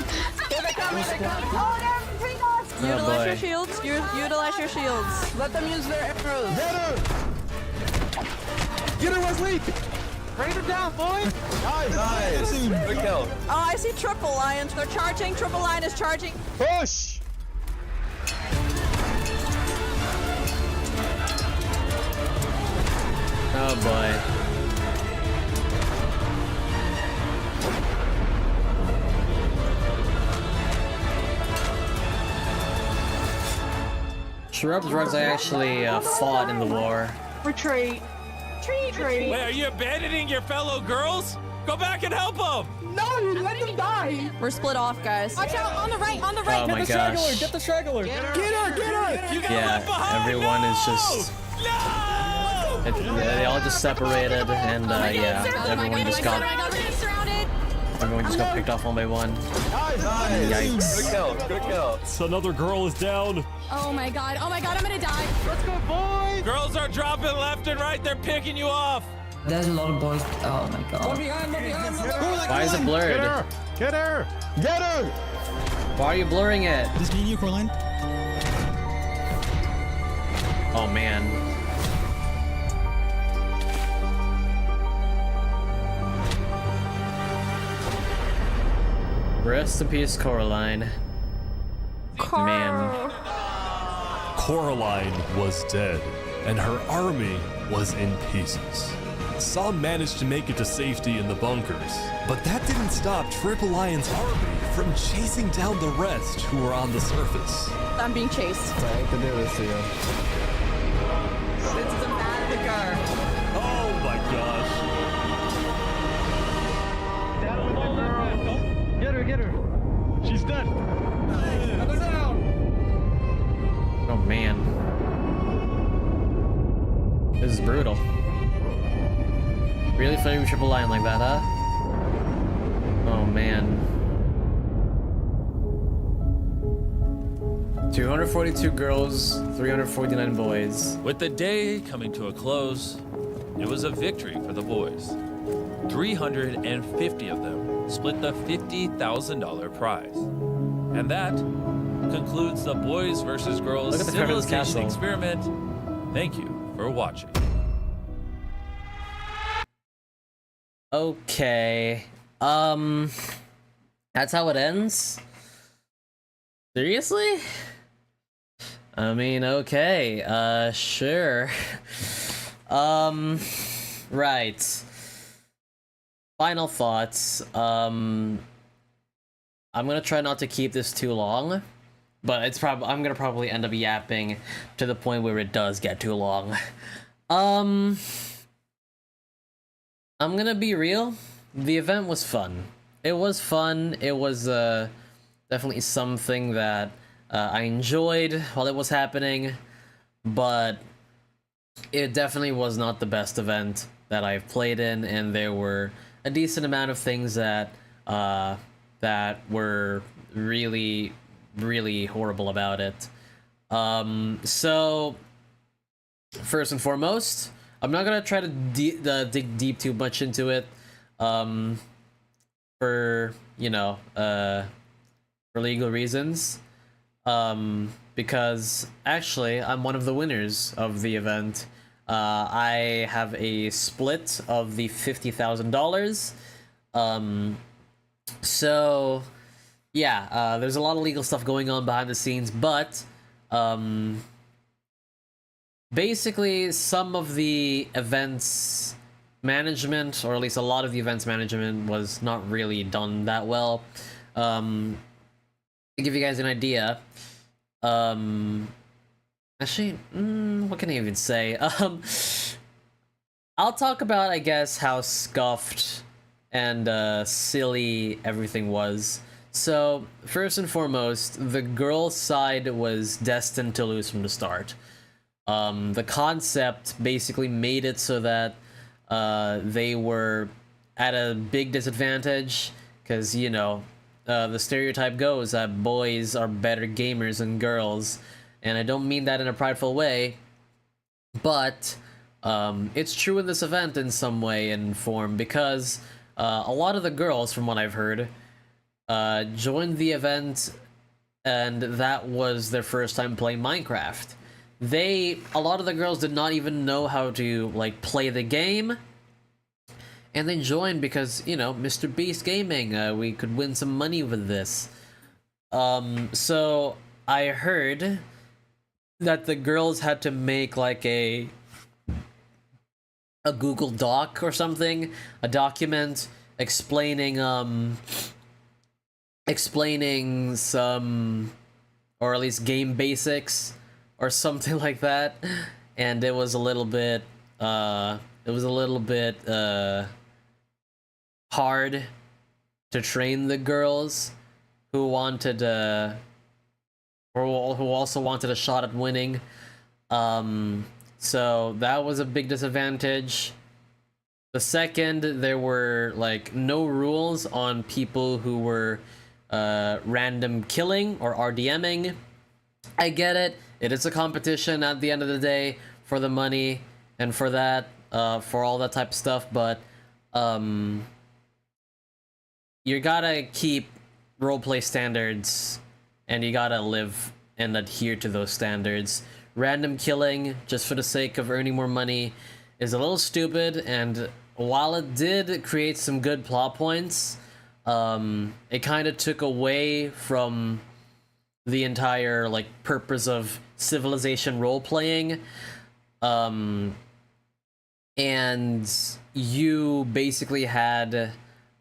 They're coming, they're coming! Oh, they're between us! Utilize your shields. Utilize your shields. Let them use their arrows! Get her! Get her, Wesley! Bring her down, boys! Nice! Good kill. Oh, I see Triple Lions. They're charging. Triple Lion is charging. Push! Oh boy. Shrubs Rugs actually fought in the war. Retreat. Retreat. Wait, are you abandoning your fellow girls? Go back and help them! No, let them die! We're split off, guys. Watch out, on the right, on the right! Oh my gosh. Get the straggler. Get her, get her! You got Yeah, left behind! everyone no! is just... No! They all just separated, and yeah, everyone just got picked off one by one. Nice! Yikes. Good kill, good kill. So another girl is down. Oh my god, I'm gonna die! Let's go, boys! Girls are dropping left and right, they're picking you off! There's a lot of boys. Oh my god. Why is it blurred? Get her! Get her! Get her! Why are you blurring it? This being you, Coraline. Oh man. Rest in peace, Coraline. Man. Coraline was dead, and her army was in pieces. Some managed to make it to safety in the bunkers, but that didn't stop Triple Lion's army from chasing down the rest who were on the surface. I'm being chased. I hate to do this to you. It's the massacre. Oh my gosh. Get her. She's dead. Oh man. This is brutal. Really fighting Triple Lion like that, huh? Oh man. 242 girls, 349 boys. With the day coming to a close, it was a victory for the boys. 350 of them split the $50,000 prize. And that concludes the Boys versus Girls Look at the Hermit's Civilization Castle. Experiment. Thank you for watching. Okay. That's how it ends? Seriously? I mean, okay, sure. Right. Final thoughts. I'm gonna try not to keep this too long, but I'm gonna probably end up yapping to the point where it does get too long. I'm gonna be real. The event was fun. It was fun. It was definitely something that I enjoyed while it was happening, but it definitely was not the best event that I've played in, and there were a decent amount of things that that were really, really horrible about it. So first and foremost, I'm not gonna try to dig deep too much into it, for for legal reasons. Because actually, I'm one of the winners of the event. I have a split of the $50,000. So yeah, there's a lot of legal stuff going on behind the scenes, but basically some of the events management, or at least a lot of the events management, was not really done that well. To give you guys an idea, actually, what can I even say? I'll talk about, I guess, how scuffed and silly everything was. So, first and foremost, the girls' side was destined to lose from the start. The concept basically made it so that they were at a big disadvantage, because, the stereotype goes that boys are better gamers than girls, and I don't mean that in a prideful way, but it's true in this event in some way and form, because a lot of the girls, from what I've heard, joined the event and that was their first time playing Minecraft. A lot of the girls did not even know how to, play the game, and they joined because, MrBeast Gaming, we could win some money with this. So I heard that the girls had to make, a Google Doc or something, a document explaining some, or at least game basics or something like that, and it was a little bit hard to train the girls who wanted or who also wanted a shot at winning. So that was a big disadvantage. The second, there were no rules on people who were random killing or RDMing. I get it. It is a competition at the end of the day for the money and for that, for all that type of stuff, but you gotta keep roleplay standards, and you gotta live and adhere to those standards. Random killing, just for the sake of earning more money, is a little stupid, and while it did create some good plot points, it kind of took away from the entire, purpose of Civilization role-playing. And you basically had,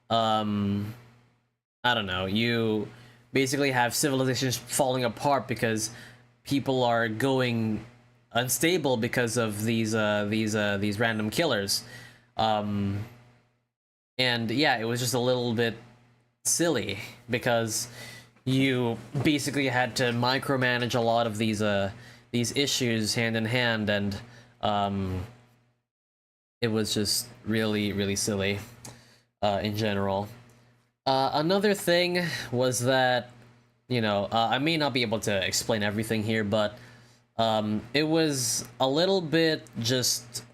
I don't know, you basically have civilizations falling apart because people are going unstable because of these random killers. And yeah, it was just a little bit silly because you basically had to micromanage a lot of these issues hand in hand, and it was just really, really silly in general. Another thing was that you know, I may not be able to explain everything here, but it was a little bit just...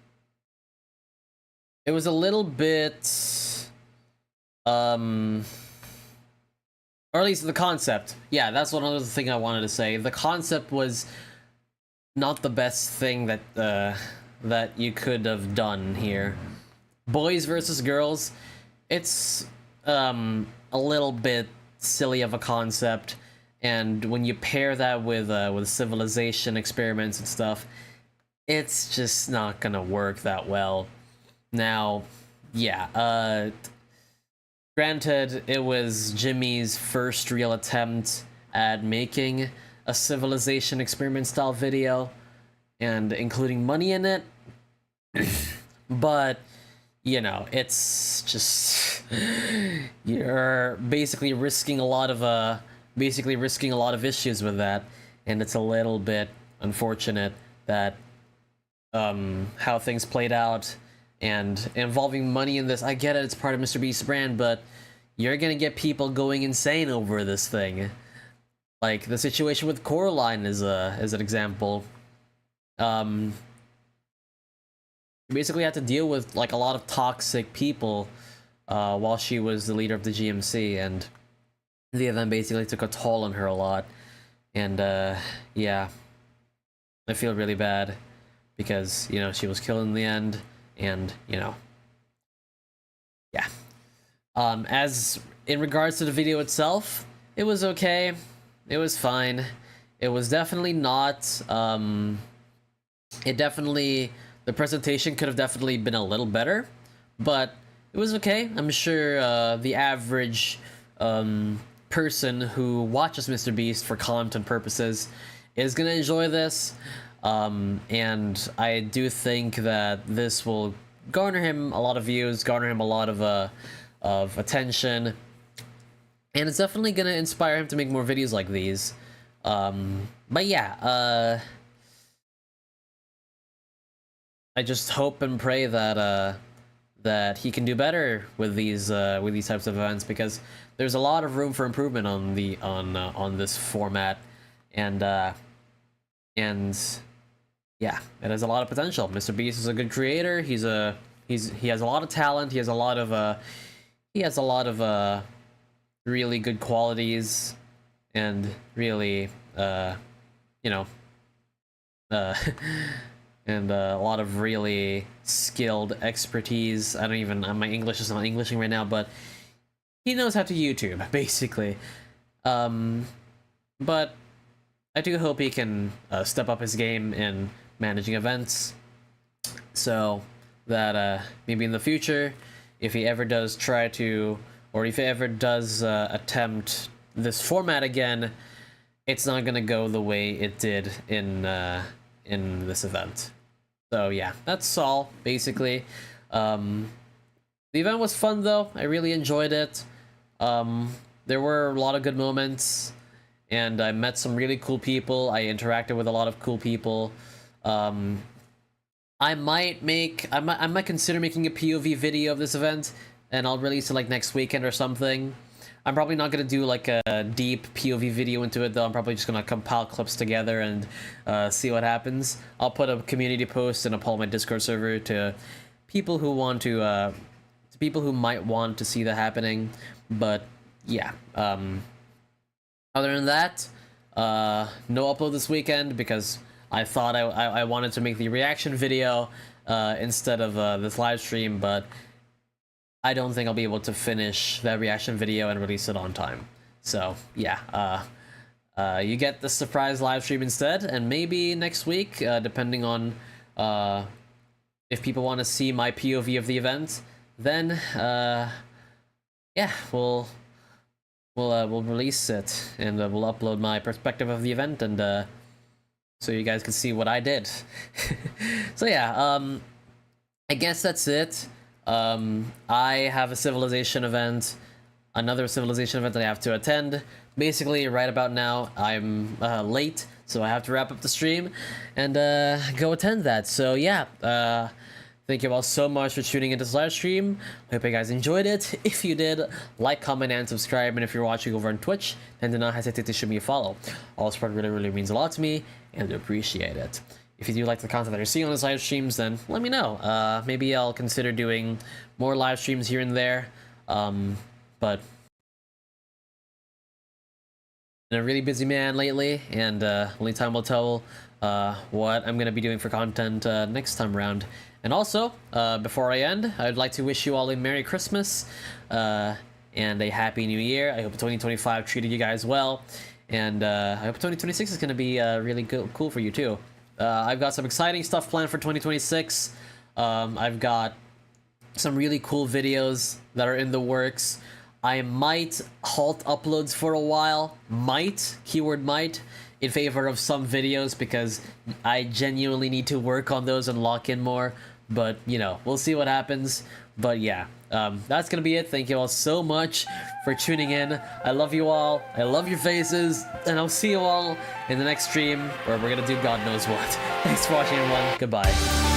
It was a little bit... or at least the concept. Yeah, that's one other thing I wanted to say. The concept was not the best thing that that you could have done here. Boys versus girls, it's a little bit silly of a concept, and when you pair that with civilization experiments and stuff, it's just not gonna work that well. Now, yeah, granted, it was Jimmy's first real attempt at making a civilization experiment style video and including money in it, but you know, it's just you're basically risking a lot of issues with that, and it's a little bit unfortunate that how things played out. And involving money in this, I get it, it's part of MrBeast's brand, but you're gonna get people going insane over this thing. Like the situation with Coraline is an example. You basically had to deal with like a lot of toxic people while she was the leader of the GMC, and the event basically took a toll on her a lot. And yeah, I feel really bad because, you know, she was killed in the end. And, you know, yeah. As in regards to the video itself, it was okay. It was fine. It was definitely not, the presentation could have definitely been a little better, but it was okay. I'm sure the average person who watches MrBeast for content purposes is gonna enjoy this. And I do think that this will garner him a lot of views, garner him a lot of attention, and it's definitely gonna inspire him to make more videos like these. But yeah, I just hope and pray that that he can do better with these types of events, because there's a lot of room for improvement on this format, and yeah, it has a lot of potential. MrBeast is a good creator. He has a lot of talent. He has a lot of really good qualities, and really you know, and a lot of really skilled expertise. My English is not Englishing right now, but he knows how to YouTube basically. But I do hope he can step up his game in managing events, so that maybe in the future, if he ever does try to, or if he ever does attempt this format again, it's not gonna go the way it did in this event. So yeah, that's all basically. The event was fun though. I really enjoyed it. There were a lot of good moments, and I met some really cool people. I interacted with a lot of cool people. I might consider making a POV video of this event, and I'll release it like next weekend or something. I'm probably not gonna do like a deep POV video into it though. I'm probably just gonna compile clips together and see what happens. I'll put a community post and a poll on my Discord server to people who want to people who might want to see that happening. But yeah, other than that, no upload this weekend because I thought I wanted to make the reaction video instead of this live stream, but I don't think I'll be able to finish that reaction video and release it on time. So yeah, you get the surprise live stream instead, and maybe next week, depending on if people want to see my POV of the event, then yeah, we'll release it, and we'll upload my perspective of the event, and so you guys can see what I did. So yeah, I guess that's it. I have a Civilization event, another Civilization event that I have to attend. Basically, right about now, I'm late, so I have to wrap up the stream and go attend that. So yeah, Thank you all so much for tuning into this live stream. Hope you guys enjoyed it. If you did, like, comment, and subscribe. And if you're watching over on Twitch, then do not hesitate to shoot me a follow. All support really means a lot to me, and I appreciate it. If you do like the content that you're seeing on these live streams, then let me know. Maybe I'll consider doing more live streams here and there. But been a really busy man lately, and only time will tell what I'm gonna be doing for content next time around. And also, before I end, I'd like to wish you all a Merry Christmas and a Happy New Year. I hope 2025 treated you guys well, and I hope 2026 is gonna be really cool for you too. I've got some exciting stuff planned for 2026. I've got some really cool videos that are in the works. I might halt uploads for a while, keyword might, in favor of some videos because I genuinely need to work on those and lock in more, but you know, we'll see what happens. But yeah, that's gonna be it. Thank you all so much for tuning in. I love you all, I love your faces, and I'll see you all in the next stream where we're gonna do God knows what. Thanks for watching, everyone. Goodbye.